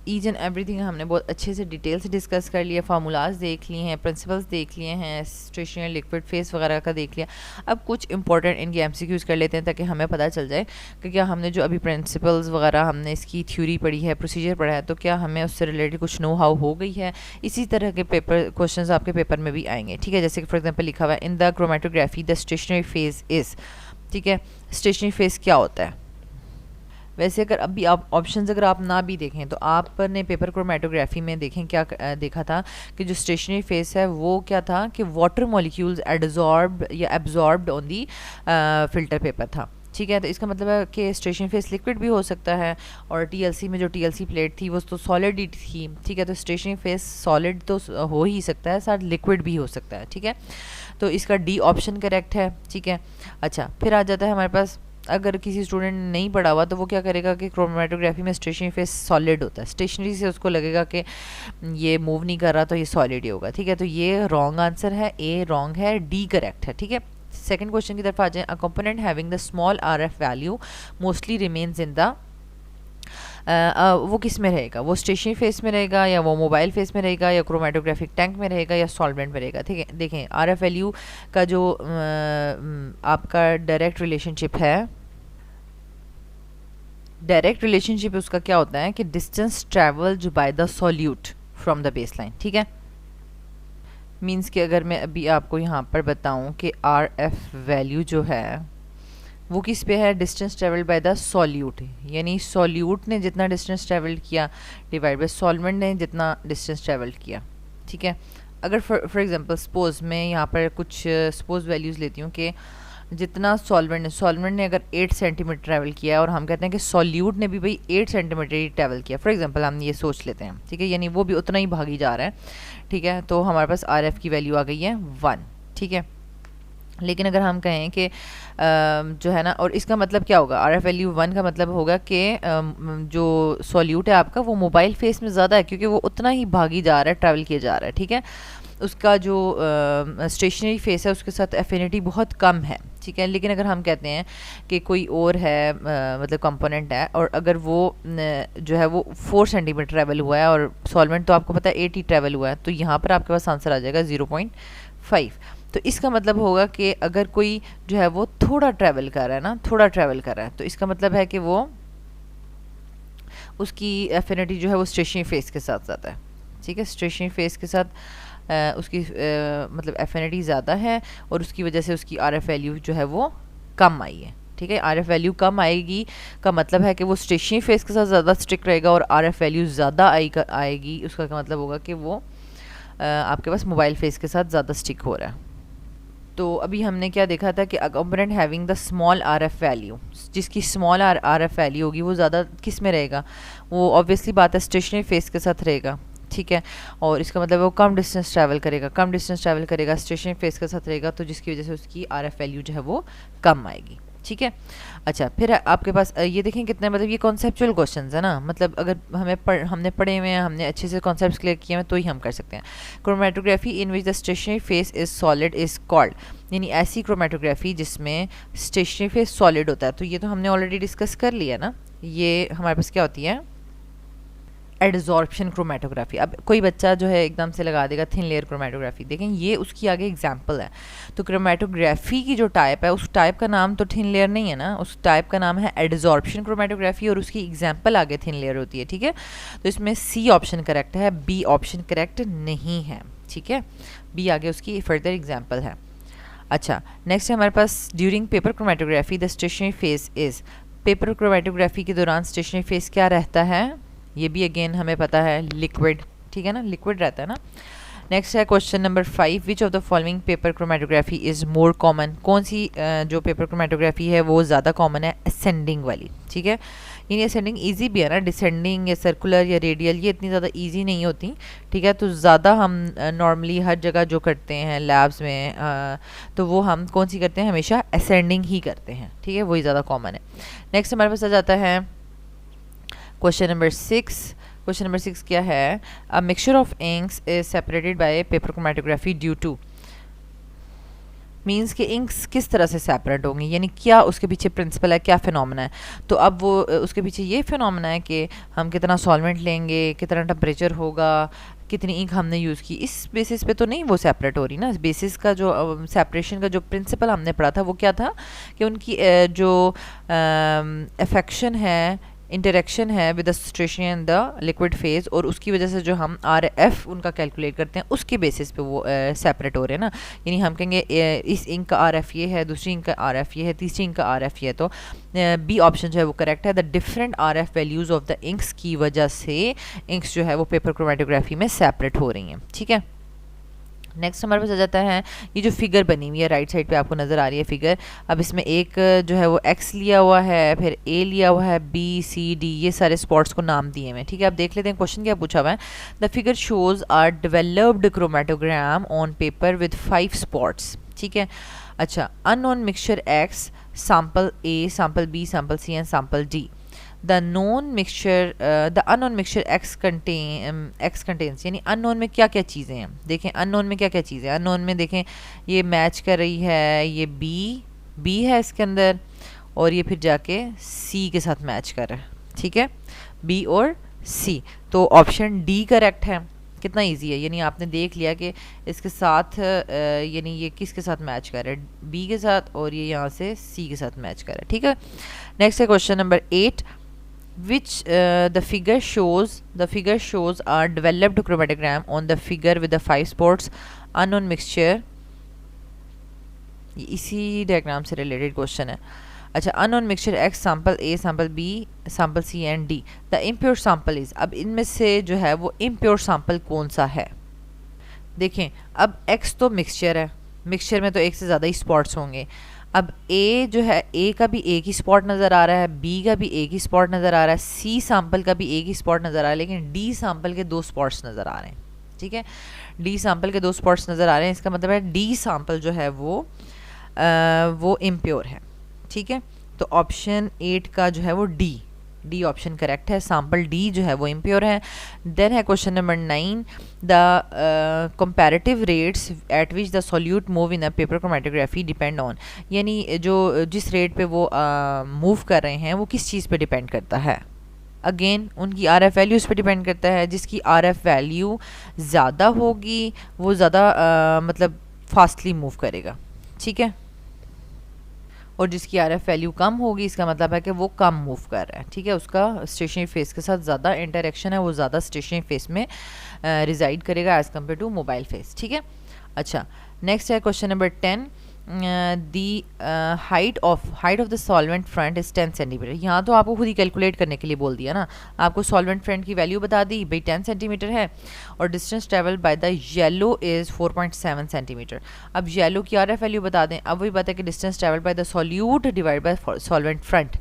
ईच एंड एवरीथिंग हमने बहुत अच्छे से डिटेल से डिस्कस कर लिया, फार्मूलाज देख लिए हैं, प्रिंसिपल्स देख लिए हैं, स्टेशनरी लिक्विड फेस वगैरह का देख लिया। अब कुछ इंपॉर्टेंट इनके MCQs कर लेते हैं ताकि हमें पता चल जाए कि क्या हमने जो अभी प्रिंसिपल्स वगैरह हमने इसकी थ्योरी पढ़ी है, प्रोसीजर पढ़ा है, तो क्या हमें उससे रिलेटेड कुछ नो हाउ हो गई है। इसी तरह के पेपर क्वेश्चन आपके पेपर में भी आएंगे, ठीक है। जैसे कि फॉर एग्जाम्पल लिखा हुआ है in the chromatography the stationary phase is, ठीक है। स्टेशनरी फेज क्या होता है? वैसे अगर अभी आप ऑप्शंस अगर आप ना भी देखें तो आपने पेपर क्रोमेटोग्राफी में देखें क्या देखा था कि जो स्टेशनरी फेस है वो क्या था कि वाटर मॉलिक्यूल्स एडजॉर्ब्ड या absorbed on the filter paper था, ठीक है। तो इसका मतलब है कि स्टेशनरी फेस लिक्विड भी हो सकता है, और TLC में जो TLC प्लेट थी वो तो सॉलिड ही थी, ठीक है। तो स्टेशनरी फेस सॉलिड तो हो ही सकता है, साथ लिक्विड भी हो सकता है, ठीक है। तो इसका D ऑप्शन करेक्ट है, ठीक है। अच्छा, फिर आ जाता है हमारे पास, अगर किसी स्टूडेंट ने नहीं पढ़ा हुआ तो वो क्या करेगा कि क्रोमेटोग्राफी में स्टेशनरी फेस सॉलिड होता है, स्टेशनरी से उसको लगेगा कि ये मूव नहीं कर रहा तो ये सॉलिड ही होगा, ठीक है। तो ये रॉन्ग आंसर है, A रॉन्ग है, D करेक्ट है, ठीक है। सेकंड क्वेश्चन की तरफ आ जाए, a component having the small RF value mostly remains in the, वो किस में रहेगा? वो स्टेशनरी फेस में रहेगा, या वो मोबाइल फेस में रहेगा, या क्रोमेटोग्राफिक टैंक में रहेगा, या सॉल्वेंट में रहेगा, ठीक है। देखें, RF वैल्यू का जो आपका डायरेक्ट रिलेशनशिप है, डायरेक्ट रिलेशनशिप उसका क्या होता है कि distance travelled by the solute from the baseline, ठीक है। मींस कि अगर मैं अभी आपको यहाँ पर बताऊँ कि RF वैल्यू जो है वो किस पे है, distance travelled by the solute, यानी सॉल्यूट ने जितना डिस्टेंस ट्रेवल्ड किया डिवाइड बाय सॉल्वेंट ने जितना डिस्टेंस ट्रेवल्ड किया, ठीक है। अगर फॉर एग्जांपल सपोज मैं यहाँ पर कुछ सपोज वैल्यूज़ लेती हूँ कि जितना सॉल्वेंट ने अगर 8 सेंटीमीटर ट्रैवल किया है और हम कहते हैं कि सॉल्यूट ने भी भाई 8 सेंटीमीटर ही ट्रैवल किया, फॉर एग्जांपल हम ये सोच लेते हैं, ठीक है, यानी वो भी उतना ही भागी जा रहा है, ठीक है, तो हमारे पास आर एफ की वैल्यू आ गई है 1, ठीक है। लेकिन अगर हम कहें कि जो है ना, और इसका मतलब क्या होगा, आर एफ वैल्यू 1 का मतलब होगा कि जो सॉल्यूट है आपका वो मोबाइल फेस में ज़्यादा है, क्योंकि वो उतना ही भागी जा रहा है, ट्रैवल किया जा रहा है, ठीक है। उसका जो स्टेशनरी फेस है उसके साथ एफिनिटी बहुत कम है, ठीक है। लेकिन अगर हम कहते हैं कि कोई और है मतलब कंपोनेंट है, और अगर वो जो है वो 4 सेंटीमीटर ट्रैवल हुआ है और सॉल्वेंट तो आपको पता है 8 ही ट्रैवल हुआ है, तो यहाँ पर आपके पास आंसर आ जाएगा 0.5। तो इसका मतलब होगा कि अगर कोई जो है वो थोड़ा ट्रैवल कर रहा है ना, थोड़ा ट्रैवल कर रहा है, तो इसका मतलब है कि वो उसकी एफिनिटी जो है वो स्टेशनरी फेस के साथ ज़्यादा है, ठीक है। स्टेशनरी फेस के साथ उसकी मतलब एफिनिटी ज़्यादा है और उसकी वजह से उसकी आर एफ वैल्यू जो है वो कम आई है, ठीक है। आर एफ वैल्यू कम आएगी का मतलब है कि वो स्टेशनरी फेस के साथ ज़्यादा स्टिक रहेगा, और आर एफ वैल्यू ज़्यादा आएगी उसका मतलब होगा कि वो आपके पास मोबाइल फेस के साथ ज़्यादा स्टिक हो रहा है। तो अभी हमने क्या देखा था कि a component having the small R F value, जिसकी स्मॉल आर एफ वैल्यू होगी वो ज़्यादा किस में रहेगा, वो ऑब्वियसली बात है स्टेशनरी फेस के साथ रहेगा, ठीक है। और इसका मतलब वो कम डिस्टेंस ट्रैवल करेगा, स्टेशनरी फेस के साथ रहेगा, तो जिसकी वजह से उसकी आर एफ वैल्यू जो है वो कम आएगी, ठीक है। अच्छा, फिर आपके पास ये देखें कितने, मतलब ये कॉन्सेप्चुअल क्वेश्चंस है ना, मतलब अगर हमने पढ़े हुए हैं, हमने अच्छे से कॉन्सेप्ट्स क्लियर किए हैं तो ही हम कर सकते हैं। Chromatography in which the stationary phase is solid is called, यानी ऐसी क्रोमेटोग्राफी जिसमें स्टेशनरी फेस सॉलिड होता है, तो ये तो हमने ऑलरेडी डिस्कस कर लिया ना। ये हमारे पास क्या होती है, एडजॉर्प्शन क्रोमेटोग्राफी। अब कोई बच्चा जो है एकदम से लगा देगा थिन लेयर क्रोमेटोग्राफी, देखें ये उसकी आगे एग्जाम्पल है। तो क्रोमेटोग्राफी की जो टाइप है उस टाइप का नाम तो थिन लेयर नहीं है ना, उस टाइप का नाम है एडजॉर्प्शन क्रोमेटोग्राफी, और उसकी एग्जाम्पल आगे थिन लेयर होती है, ठीक है। तो इसमें सी ऑप्शन करेक्ट है, बी ऑप्शन करेक्ट नहीं है, ठीक है। बी आगे उसकी फर्दर एग्जाम्पल है। अच्छा, नेक्स्ट है हमारे पास during paper chromatography the stationary phase is, paper chromatography के दौरान स्टेशनरी फेस क्या रहता है, ये भी अगेन हमें पता है लिक्विड, ठीक है ना, लिक्विड रहता है ना। नेक्स्ट है question number 5, which of the following paper chromatography is more common, कौन सी जो पेपर क्रोमेटोग्राफी है वो ज़्यादा कॉमन है, असेंडिंग वाली, ठीक है। यानी असेंडिंग ईजी भी है ना, डिसेंडिंग या सर्कुलर या रेडियल ये इतनी ज़्यादा ईजी नहीं होती, ठीक है। तो ज़्यादा हम नॉर्मली हर जगह जो करते हैं लैब्स में तो वो हम कौन सी करते हैं, हमेशा असेंडिंग ही करते हैं, ठीक है, वही ज़्यादा कॉमन है। नेक्स्ट हमारे पास आ जाता है क्वेश्चन नंबर 6। क्वेश्चन नंबर 6 क्या है, a mixture of inks is separated by paper chromatography due to, means कि इंक्स किस तरह से सेपरेट होंगी, यानी क्या उसके पीछे प्रिंसिपल है, क्या फिनोमेना है। तो अब वो उसके पीछे ये फिनोमेना है कि हम कितना सॉल्वेंट लेंगे, कितना टेम्परेचर होगा, कितनी इंक हमने यूज़ की, इस बेसिस पे तो नहीं वो सेपरेट हो रही ना। इस बेसिस का जो सेपरेशन का जो प्रिंसिपल हमने पढ़ा था वो क्या था कि उनकी जो अफेक्शन है, इंटरेक्शन है with the stationary and the liquid phase, और उसकी वजह से जो हम आर एफ उनका कैलकुलेट करते हैं उसके बेसिस पे वो सेपरेट हो रहे हैं ना। यानी हम कहेंगे इस इंक का आर एफ ये है, दूसरी इंक का आर एफ ये है, तीसरी इंक का आर एफ ये है, तो बी ऑप्शन जो है वो करेक्ट है। The different R F values of the inks की वजह से इंक्स जो है वो पेपर क्रोमेटोग्राफी में सेपरेट हो रही हैं, ठीक है। नेक्स्ट हमारे पास आ जाता है ये जो फिगर बनी हुई है राइट साइड पे आपको नज़र आ रही है फिगर। अब इसमें एक जो है वो एक्स लिया हुआ है, फिर ए लिया हुआ है, बी सी डी, ये सारे स्पॉट्स को नाम दिए हुए हैं, ठीक है। अब देख लेते हैं क्वेश्चन क्या पूछा हुआ है। The figure shows are developed chromatogram on paper with 5 spots, ठीक है। अच्छा, unknown mixture X, sample A, sample B, sample C and sample D. The unknown mixture X contains, यानी अननोन में क्या क्या चीज़ें हैं, देखें अननोन में क्या क्या चीज़ें हैं। अननोन में देखें ये मैच कर रही है, ये बी है इसके अंदर, और ये फिर जाके सी के साथ मैच कर रहा है, ठीक है, बी और सी। तो ऑप्शन डी करेक्ट है। कितना इजी है, यानी आपने देख लिया कि इसके साथ यानी ये किसके साथ मैच कर रहा है, बी के साथ, और ये यहाँ से सी के साथ मैच कर रहा है, ठीक है। नेक्स्ट है question number 8, which the figure shows are developed chromatogram on the figure with the 5 spots unknown mixture। इसी डायग्राम से रिलेटेड क्वेश्चन है। अच्छा, unknown mixture X, sample A, sample B, sample C and D. The impure sample is, अब इनमें से जो है वो इम्प्योर सैम्पल कौन सा है, देखें अब x तो मिक्सचर है, मिक्सचर में तो एक से ज़्यादा ही स्पॉट्स होंगे। अब a जो है, a का भी एक ही स्पॉट नज़र आ रहा है, b का भी एक ही स्पॉट नज़र आ रहा है, c सैंपल का भी एक ही स्पॉट नज़र आ रहा है, लेकिन d सैंपल के 2 स्पॉट्स नज़र आ रहे हैं। ठीक है, d सैंपल के 2 स्पॉट्स नज़र आ रहे हैं, इसका मतलब है d सैंपल जो है वो इम्प्योर है। ठीक है, तो ऑप्शन 8 का जो है वो डी ऑप्शन करेक्ट है, सैम्पल डी जो है वो इम्प्योर है। देन है question number 9, the comparative rates eight which the solute move in a paper chromatography depend on, यानी जो जिस रेट पे वो मूव कर रहे हैं वो किस चीज़ पे डिपेंड करता है। अगेन उनकी आर एफ वैल्यूज़ पे डिपेंड करता है, जिसकी आर एफ वैल्यू ज़्यादा होगी वो ज़्यादा मतलब फास्टली मूव करेगा। ठीक है, और जिसकी आर एफ वैल्यू कम होगी इसका मतलब है कि वो कम मूव कर रहा है। ठीक है, उसका स्टेशनरी फेस के साथ ज़्यादा इंटरेक्शन है, वो ज़्यादा स्टेशनरी फेस में रिजाइड करेगा as compare to mobile phase. ठीक है, अच्छा नेक्स्ट है question number 10, the height of the solvent front is 10 centimetre. यहाँ तो आपको खुद ही कैलकुलेट करने के लिए बोल दिया ना, आपको सॉल्वेंट फ्रंट की वैल्यू बता दी भाई 10 सेंटीमीटर है, और distance travel by the yellow is 4.7 centimetre. अब येलो की आर एफ वैल्यू बता दें, अब वही बात है कि distance travel by the solute divide by solvent front,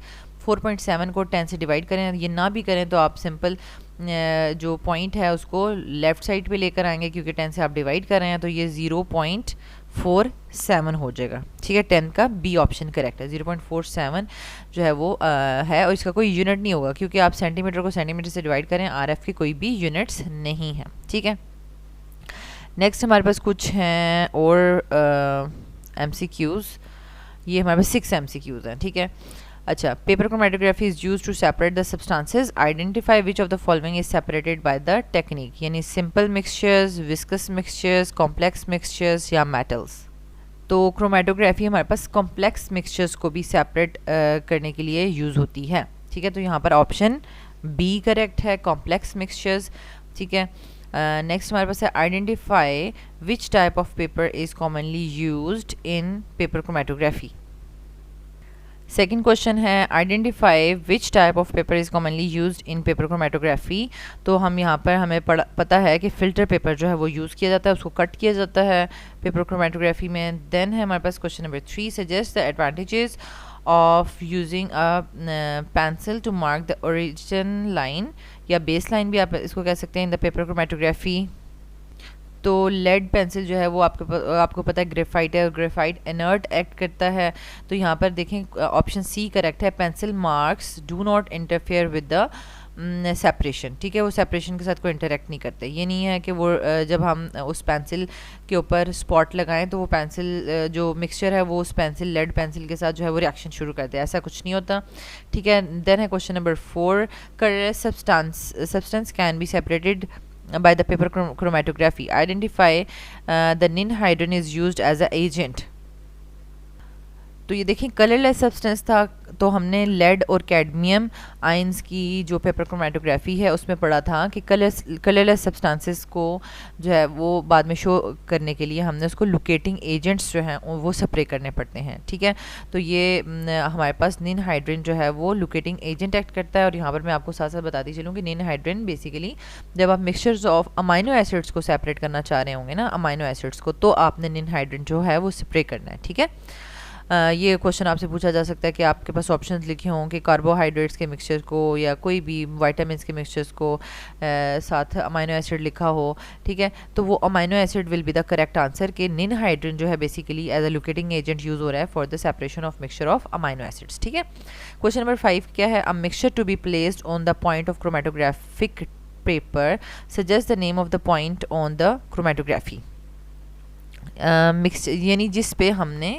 4.7 को 10 से डिवाइड करें, ये ना भी करें तो आप सिंपल जो पॉइंट है उसको लेफ़्ट साइड पे लेकर आएंगे, क्योंकि 10 से आप डिवाइड कर रहे हैं तो ये 0.47 हो जाएगा। ठीक है, 10 का बी ऑप्शन करेक्ट है, 0.47 जो है वो है, और इसका कोई यूनिट नहीं होगा क्योंकि आप सेंटीमीटर को सेंटीमीटर से डिवाइड करें, आरएफ के कोई भी यूनिट्स नहीं है। ठीक है, नेक्स्ट हमारे पास कुछ हैं और एमसीक्यूज़, ये हमारे पास 6 एमसीक्यूज़ हैं। ठीक है, अच्छा, paper chromatography is use to separate the substances, identify which of the following is separated by the technique, यानी simple mixtures, viscous mixtures, complex mixtures या मेटल्स। तो क्रोमेटोग्राफी हमारे पास कॉम्प्लेक्स मिक्सचर्स को भी सेपरेट करने के लिए यूज़ होती है। ठीक है, तो यहाँ पर ऑप्शन बी करेक्ट है, कॉम्प्लेक्स मिक्सचर्स। ठीक है, नेक्स्ट हमारे पास है identify which type of paper is commonly used in paper chromatography. Second question है identify which type of paper is commonly used in paper chromatography. तो हम यहाँ पर हमें पता है कि फ़िल्टर पेपर जो है वो यूज़ किया जाता है, उसको कट किया जाता है पेपर क्रोमेटोग्राफी में। देन है हमारे पास question number 3, suggest the advantages of using a pencil to mark the origin line या बेस लाइन भी आप इसको कह सकते हैं इन द पेपर क्रोमेटोग्राफी। तो लेड पेंसिल जो है वो आपको पता है ग्रेफाइट है, और ग्रेफाइट इनर्ट एक्ट करता है। तो यहाँ पर देखें ऑप्शन सी करेक्ट है, pencil marks do not interfere with the separation. ठीक है, वो सेपरेशन के साथ कोई इंटरेक्ट नहीं करते। ये नहीं है कि वो जब हम उस पेंसिल के ऊपर स्पॉट लगाएं तो वो पेंसिल जो मिक्सचर है वो उस पेंसिल लेड पेंसिल के साथ जो है वो रिएक्शन शुरू कर दे, ऐसा कुछ नहीं होता। ठीक है, देन है question number 4, colourless substance can be separated by the paper chromatography. Identify the ninhydrin is used as a agent. तो ये देखें कलरलेस सब्सटेंस था, तो हमने लेड और कैडमियम आयंस की जो पेपर क्रोमेटोग्राफी है उसमें पढ़ा था कि कलरलेस सब्सटेंसेस को जो है वो बाद में शो करने के लिए हमने उसको लुकेटिंग एजेंट्स जो हैं वो स्प्रे करने पड़ते हैं। ठीक है, तो ये हमारे पास निनहाइड्रिन जो है वो लुकेटिंग एजेंट एक्ट करता है। और यहाँ पर मैं आपको साथ साथ बताती चलूँ कि निनहाइड्रिन बेसिकली जब आप मिक्सचर्स ऑफ अमाइनो एसिड्स को सेपरेट करना चाह रहे होंगे ना, अमाइनो एसिड्स को, तो आपने निनहाइड्रिन जो है वो स्प्रे करना है। ठीक है, ये क्वेश्चन आपसे पूछा जा सकता है कि आपके पास ऑप्शंस लिखे हों कि कार्बोहाइड्रेट्स के मिक्सचर को या कोई भी विटामिन्स के मिक्सचर्स को साथ अमाइनो एसिड लिखा हो। ठीक है, तो वो amino acid will be the correct answer कि निनहाइड्रिन जो है basically as a locating agent use हो रहा है for the separation of mixture of amino acids. ठीक है, क्वेश्चन नंबर 5 क्या है, a mixture to be placed on the point of chromatographic paper, suggest the name of the point on the chromatography. Mix यानी जिस पे हमने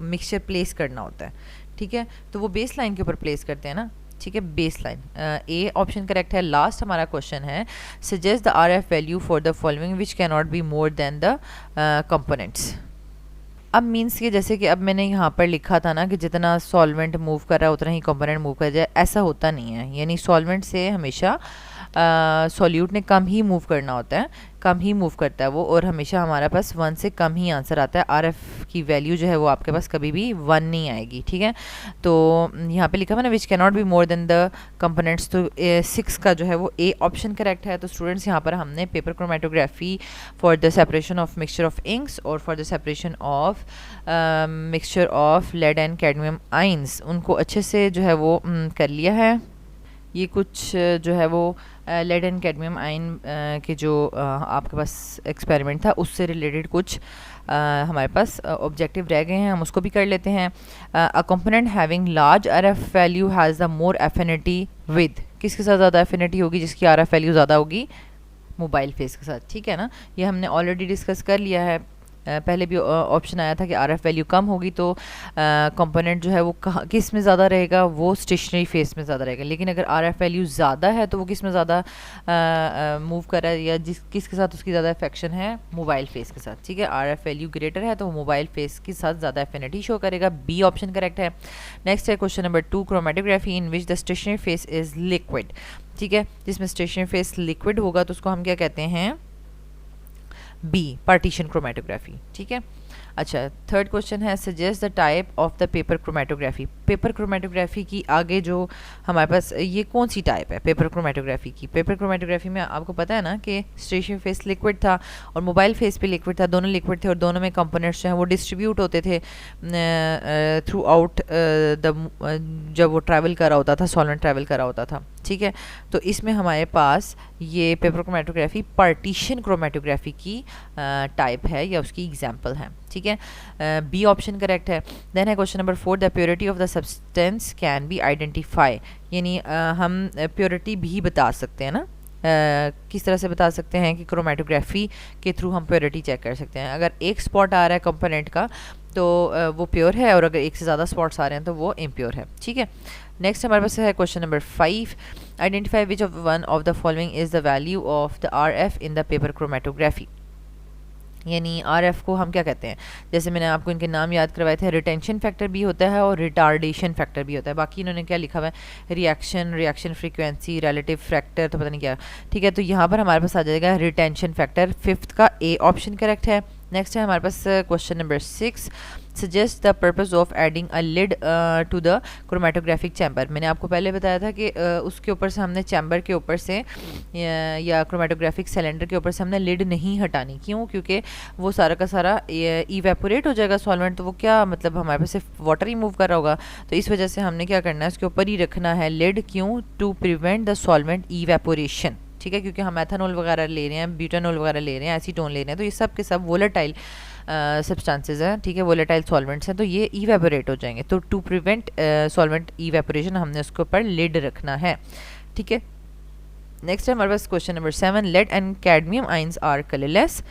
mixture place करना होता है। ठीक है, तो वो बेस लाइन के ऊपर प्लेस करते हैं ना। ठीक है, बेस लाइन, ए ऑप्शन करेक्ट है। लास्ट हमारा क्वेश्चन है suggest the R F value for the following which can not be more than the components. अब मीन्स कि जैसे कि अब मैंने यहाँ पर लिखा था ना कि जितना सॉल्वेंट मूव कर रहा है उतना ही कंपोनेंट मूव कर जाए, ऐसा होता नहीं है। यानी सॉल्वेंट से हमेशा सॉल्यूट ने कम ही मूव करना होता है, कम ही मूव करता है वो, और हमेशा हमारे पास 1 से कम ही आंसर आता है। RF की वैल्यू जो है वो आपके पास कभी भी 1 नहीं आएगी, ठीक है। तो यहाँ पे लिखा हुआ ना which can not be more than the components, तो 6 का जो है वो ए ऑप्शन करेक्ट है। तो स्टूडेंट्स यहाँ पर हमने paper chromatography for the separation of mixture of inks और for the separation of mixture of lead and cadmium ions उनको अच्छे से जो है वो कर लिया है। ये कुछ जो है वो लेड एंड कैडमियम आयन के जो आपके पास एक्सपेरिमेंट था उससे रिलेटेड कुछ हमारे पास ऑब्जेक्टिव रह गए हैं, हम उसको भी कर लेते हैं। A component having large RF value has the more affinity with, किसके साथ ज़्यादा एफिनिटी होगी? जिसकी RF वैल्यू ज़्यादा होगी मोबाइल फेस के साथ, ठीक है ना। ये हमने ऑलरेडी डिस्कस कर लिया है, पहले भी ऑप्शन आया था कि RF वैल्यू कम होगी तो कंपोनेंट जो है वो किस में ज़्यादा रहेगा? वो स्टेशनरी फेस में ज़्यादा रहेगा। लेकिन अगर RF वैल्यू ज़्यादा है तो वो किस में ज़्यादा मूव कर रहा है, या किसके साथ उसकी ज़्यादा अफेक्शन है? मोबाइल फेस के साथ, ठीक है। RF वैल्यू ग्रेटर है तो मोबाइल फेस के साथ ज़्यादा एफिनिटी शो करेगा। बी ऑप्शन करेक्ट है। नेक्स्ट है question number 2, chromatography in which the stationary phase is liquid, ठीक है। जिसमें स्टेशनरी फेस लिक्विड होगा तो उसको हम क्या कहते हैं? बी, पार्टीशन क्रोमेटोग्राफी, ठीक है। अच्छा, थर्ड क्वेश्चन है suggest the type of the paper chromatography. Paper chromatography की आगे जो हमारे पास ये कौन सी टाइप है पेपर क्रोमेटोग्राफी की? पेपर क्रोमेटोग्राफी में आपको पता है ना कि स्टेशनरी फेस लिक्विड था और मोबाइल फेस पे लिक्विड था, दोनों लिक्विड थे और दोनों में कंपोनेंट्स जो हैं वो डिस्ट्रीब्यूट होते थे थ्रू आउट जब वो ट्रैवल कर रहा होता था, सॉल्वेंट ट्रैवल कर रहा होता था, ठीक है। तो इसमें हमारे पास ये पेपर क्रोमेटोग्राफी पार्टीशन क्रोमेटोग्राफी की टाइप है या उसकी एग्जांपल है, ठीक है। बी ऑप्शन करेक्ट है। देन है question number 4, the purity of the substance can be identify, यानी हम प्योरिटी भी बता सकते हैं ना। किस तरह से बता सकते हैं कि क्रोमेटोग्राफी के थ्रू हम प्योरिटी चेक कर सकते हैं। अगर एक स्पॉट आ रहा है कंपोनेंट का तो वो प्योर है, और अगर एक से ज़्यादा स्पॉट्स आ रहे हैं तो वो इम्प्योर है, ठीक है। नेक्स्ट हमारे पास है question number 5, identify which of one of the following is the value of the RF in the paper chromatography. यानी RF को हम क्या कहते हैं? जैसे मैंने आपको इनके नाम याद करवाए थे, रिटेंशन फैक्टर भी होता है और रिटार्डेशन फैक्टर भी होता है। बाकी इन्होंने क्या लिखा हुआ है? रिएक्शन फ्रीक्वेंसी, रिलेटिव फैक्टर, तो पता नहीं क्या, ठीक है। तो यहाँ पर हमारे पास आ जाएगा रिटेंशन फैक्टर, 5th का ए ऑप्शन करेक्ट है। नेक्स्ट है हमारे पास question number 6, suggest the purpose of adding a lid to the chromatographic chamber. मैंने आपको पहले बताया था कि उसके ऊपर से हमने चैम्बर के ऊपर से या क्रोमेटोग्राफिक सिलेंडर के ऊपर से हमने लिड नहीं हटानी। क्यों? क्योंकि वो सारा का सारा इवेपोरेट हो जाएगा सॉल्वेंट, तो वो क्या मतलब हमारे पास सिर्फ वाटर ही मूव कर रहा होगा। तो इस वजह से हमने क्या करना है, उसके ऊपर ही रखना है लिड। क्यों? To prevent the solvent evaporation, ठीक है। क्योंकि हम एथेनॉल वगैरह ले रहे हैं, ब्यूटानॉल वगैरह ले रहे हैं, एसीटोन ले रहे हैं, तो ये सब के सब वोलेटाइल सब्सटेंसेस हैं, ठीक है, वोलेटाइल सॉल्वेंट्स हैं, तो ये इवेपोरेट हो जाएंगे। तो टू प्रिवेंट सॉल्वेंट इवेपोरेशन हमने उसके ऊपर लिड रखना है, ठीक है। नेक्स्ट है हमारे पास question number 7, lead and cadmium ions are colourless.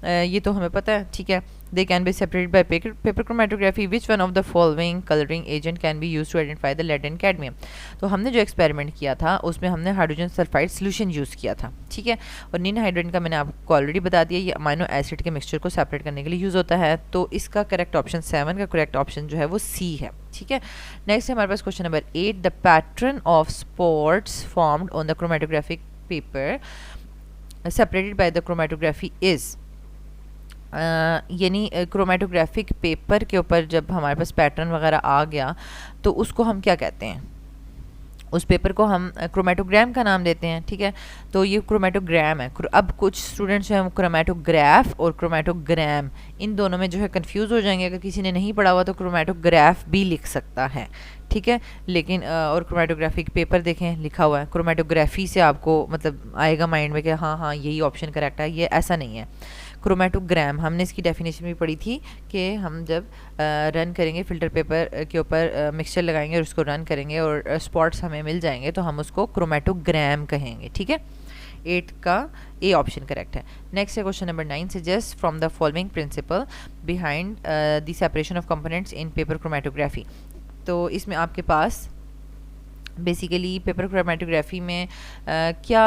ये तो हमें पता है, ठीक है। They can be separated by paper chromatography, which one of the following colouring agent can be use to identify the lead and cadmium. तो हमने जो एक्सपेरिमेंट किया था उसमें हमने हाइड्रोजन सल्फाइड सोल्यूशन यूज़ किया था, ठीक है। और निन हाइड्रोजन का मैंने आपको ऑलरेडी बता दिया, ये अमाइनो एसिड के मिक्सचर को सेपरेट करने के लिए यूज़ होता है। तो इसका करेक्ट ऑप्शन 7 का करेक्ट ऑप्शन जो है वो सी है, ठीक है। नेक्स्ट है हमारे पास question number 8, the pattern of spots formed on the chromatographic paper separated by the chromatography is. यानी क्रोमेटोग्राफिक पेपर के ऊपर जब हमारे पास पैटर्न वगैरह आ गया तो उसको हम क्या कहते हैं? उस पेपर को हम क्रोमेटोग्राम का नाम देते हैं, ठीक है। तो ये क्रोमेटोग्राम है। अब कुछ स्टूडेंट्स जो हैं क्रोमेटोग्राफ और क्रोमेटोग्राम इन दोनों में जो है कंफ्यूज हो जाएंगे। अगर किसी ने नहीं पढ़ा हुआ तो क्रोमेटोग्राफ भी लिख सकता है, ठीक है। लेकिन और क्रोमेटोग्राफिक पेपर देखें लिखा हुआ है, क्रोमेटोग्राफी से आपको मतलब आएगा माइंड में कि हाँ हाँ यही ऑप्शन करेक्ट है। ये ऐसा नहीं है। क्रोमेटोग्राम हमने इसकी डेफिनेशन भी पढ़ी थी कि हम जब रन करेंगे फ़िल्टर पेपर के ऊपर मिक्सचर लगाएंगे और उसको रन करेंगे और स्पॉट्स हमें मिल जाएंगे तो हम उसको क्रोमेटोग्राम कहेंगे, ठीक है। 8 का ए ऑप्शन करेक्ट है। नेक्स्ट है question number 9, suggest from the following principle behind the separation of components in paper chromatography. तो इसमें आपके पास बेसिकली पेपर क्रोमेटोग्राफी में क्या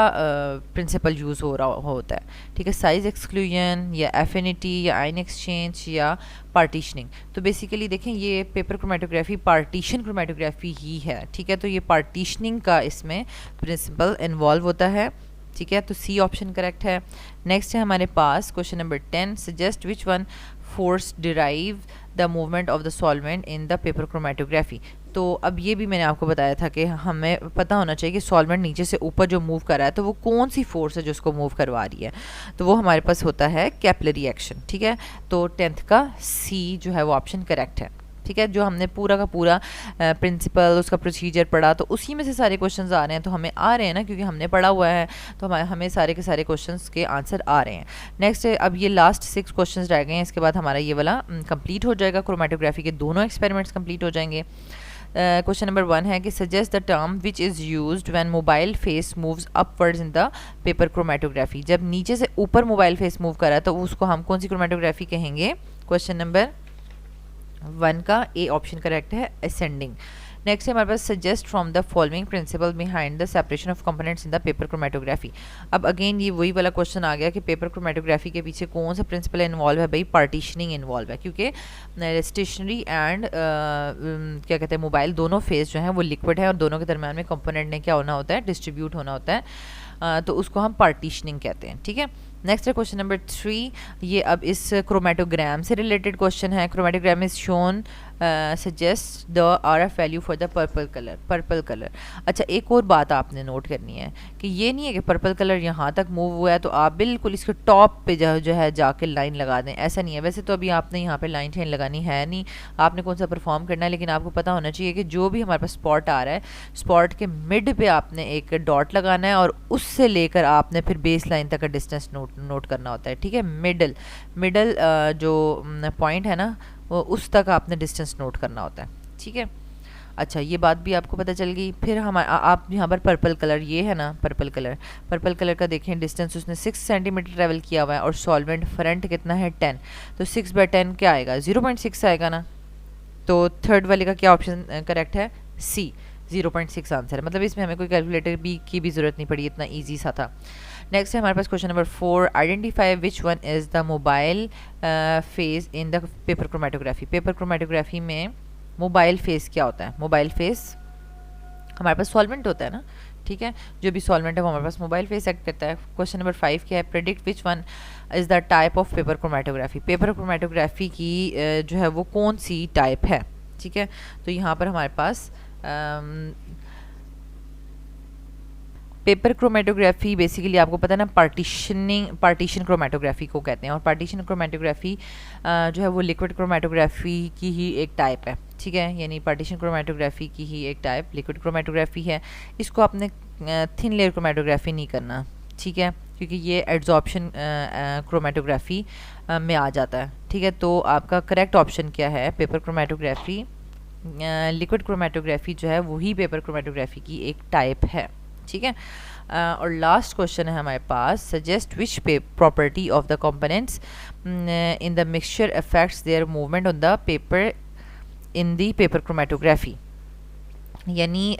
प्रिंसिपल यूज़ हो रहा होता है, ठीक है। साइज एक्सक्लूजन या एफिनिटी या आयन एक्सचेंज या पार्टीशनिंग। तो बेसिकली देखें ये पेपर क्रोमेटोग्राफी पार्टीशन क्रोमेटोग्राफी ही है, ठीक है। तो ये पार्टीशनिंग का इसमें प्रिंसिपल इन्वॉल्व होता है, ठीक है, तो सी ऑप्शन करेक्ट है। नेक्स्ट है हमारे पास question number 10, suggest which one force derive the movement of the solvent in the paper chromatography. तो अब ये भी मैंने आपको बताया था कि हमें पता होना चाहिए कि सॉल्वेंट नीचे से ऊपर जो मूव कर रहा है तो वो कौन सी फोर्स है जो उसको मूव करवा रही है, तो वो हमारे पास होता है कैपिलरी एक्शन। ठीक है, तो 10th का सी जो है वो ऑप्शन करेक्ट है। ठीक है, जो हमने पूरा का पूरा प्रिंसिपल उसका प्रोसीजर पढ़ा तो उसी में से सारे क्वेश्चंस आ रहे हैं, तो हमें आ रहे हैं ना, क्योंकि हमने पढ़ा हुआ है तो हमें सारे के सारे क्वेश्चंस के आंसर आ रहे हैं। नेक्स्ट अब ये लास्ट 6 क्वेश्चंस रह गए हैं, इसके बाद हमारा ये वाला कंप्लीट हो जाएगा, क्रोमेटोग्राफी के दोनों एक्सपेरिमेंट्स कंप्लीट हो जाएंगे। क्वेश्चन नंबर 1 है कि suggest the term which is used when mobile face moves upwards in the paper chromatography. जब नीचे से ऊपर मोबाइल फेस मूव कर रहा है तो उसको हम कौन सी क्रोमेटोग्राफी कहेंगे। क्वेश्चन नंबर 1 का ए ऑप्शन करेक्ट है, असेंडिंग। नेक्स्ट है हमारे पास suggest from the following principle behind the separation of components in the paper chromatography. अब अगेन ये वही वाला क्वेश्चन आ गया कि पेपर क्रोमेटोग्राफी के पीछे कौन सा प्रिंसिपल इन्वॉल्व है। भाई पार्टीशनिंग इन्वॉल्व है, क्योंकि स्टेशनरी एंड क्या कहते हैं मोबाइल दोनों फेस जो है वो लिक्विड है और दोनों के दरम्यान में कंपोनेंट ने क्या होना होता है, डिस्ट्रीब्यूट होना होता है, तो उसको हम पार्टीशनिंग कहते हैं। ठीक है, नेक्स्ट है क्वेश्चन नंबर 3, ये अब इस क्रोमेटोग्राम से रिलेटेड क्वेश्चन है। Chromatogram is shown suggest the RF value for the purple colour. अच्छा, एक और बात आपने नोट करनी है कि ये नहीं है कि पर्पल कलर यहाँ तक मूव हुआ है तो आप बिल्कुल इसके टॉप पे जो है जाके लाइन लगा दें, ऐसा नहीं है। वैसे तो अभी आपने यहाँ पे लाइन शेन लगानी है नहीं, आपने कौन सा परफॉर्म करना है, लेकिन आपको पता होना चाहिए कि जो भी हमारे पास स्पॉट आ रहा है, स्पॉट के मिड पे आपने एक डॉट लगाना है और उससे लेकर आपने फिर बेस लाइन तक का डिस्टेंस नोट करना होता है। ठीक है, मिडल जो पॉइंट है ना वो उस तक आपने डिस्टेंस नोट करना होता है। ठीक है, अच्छा ये बात भी आपको पता चल गई। फिर आप यहाँ पर पर्पल कलर, ये है ना पर्पल कलर का देखें डिस्टेंस उसने 6 सेंटीमीटर ट्रेवल किया हुआ है और सॉल्वेंट फ्रंट कितना है 10, तो 6/10 क्या आएगा, 0.6 आएगा ना। तो थर्ड वाले का क्या ऑप्शन करेक्ट है, सी, 0.6 आंसर है। मतलब इसमें हमें कोई कैलकुलेटर की भी ज़रूरत नहीं पड़ी, इतना ईजी सा था। नेक्स्ट है हमारे पास question number 4, identify which one is the mobile phase in the paper chromatography. Paper chromatography में मोबाइल फेस क्या होता है। मोबाइल फेस हमारे पास सॉल्वेंट होता है ना, ठीक है, जो भी सॉल्वेंट है वो हमारे पास मोबाइल फेस एक्ट करता है। क्वेश्चन नंबर 5 क्या है, predict which one is the type of paper chromatography. Paper chromatography की जो है वो कौन सी टाइप है। ठीक है, तो यहाँ पर हमारे पास पेपर क्रोमेटोग्राफी बेसिकली आपको पता है ना, पार्टीशन क्रोमेटोग्राफी को कहते हैं, और पार्टीशन क्रोमेटोग्राफी जो है वो लिक्विड क्रोमेटोग्राफी की ही एक टाइप है। ठीक है, यानी पार्टीशन क्रोमेटोग्राफी की ही एक टाइप लिक्विड क्रोमेटोग्राफी है। इसको आपने थिन लेयर क्रोमेटोग्राफी नहीं करना, ठीक है, क्योंकि ये एड्जॉर्प्शन क्रोमेटोग्राफी में आ जाता है। ठीक है, तो आपका करेक्ट ऑप्शन क्या है, पेपर क्रोमेटोग्राफी, लिक्विड क्रोमेटोग्राफी जो है वही पेपर क्रोमेटोग्राफी की एक टाइप है। ठीक है, और लास्ट क्वेश्चन है हमारे पास, suggest which property of the components in the mixture affects their movement on the paper in the paper chromatography. यानी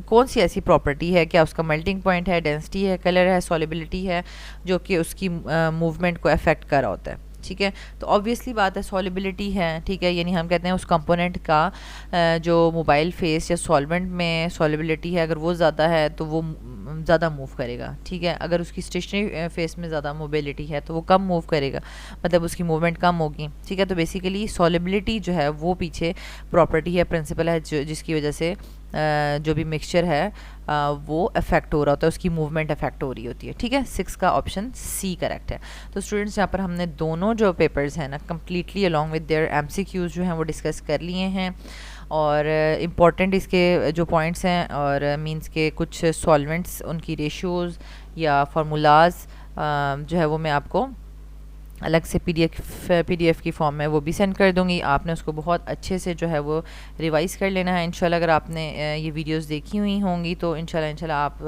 कौन सी ऐसी प्रॉपर्टी है, क्या उसका मेल्टिंग पॉइंट है, डेंसिटी है, कलर है, सॉलिबिलिटी है, जो कि उसकी मूवमेंट को अफेक्ट कर रहा होता है। ठीक है, तो ऑब्वियसली बात है सॉलिबिलिटी है। ठीक है, यानी हम कहते हैं उस कंपोनेंट का जो मोबाइल फेस या सॉल्वेंट में सॉलिबिलिटी है, अगर वो ज़्यादा है तो वो ज़्यादा मूव करेगा। ठीक है, अगर उसकी स्टेशनरी फेस में ज़्यादा मोबिलिटी है तो वो कम मूव करेगा, मतलब उसकी मूवमेंट कम होगी। ठीक है, तो बेसिकली सॉलिबिलिटी जो है वो पीछे प्रॉपर्टी है, प्रिंसिपल है, जिसकी वजह से जो भी मिक्सचर है वो अफेक्ट हो रहा होता है, उसकी मूवमेंट अफेक्ट हो रही होती है। ठीक है, 6 का ऑप्शन सी करेक्ट है। तो स्टूडेंट्स यहाँ पर हमने दोनों जो पेपर्स हैं ना completely along with their MCQs जो हैं वो डिस्कस कर लिए हैं, और इम्पॉर्टेंट इसके जो पॉइंट्स हैं और मींस के कुछ सॉल्वेंट्स उनकी रेशियोज़ या फार्मूलाज जो है वो मैं आपको अलग से PDF की फॉर्म में वो भी सेंड कर दूंगी। आपने उसको बहुत अच्छे से जो है वो रिवाइज़ कर लेना है। इंशाल्लाह अगर आपने ये वीडियोस देखी हुई होंगी तो इंशाल्लाह आप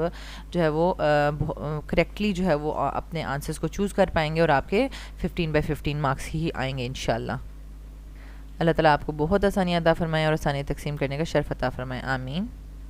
जो है वो करेक्टली जो है वो अपने आंसर्स को चूज़ कर पाएंगे और आपके 15/15 मार्क्स ही आएंगे इंशाल्लाह। अल्लाह ताला आपको बहुत आसानी अता फरमाए और आसानी तकसीम करने का शर्फ अता फरमाए, आमीन।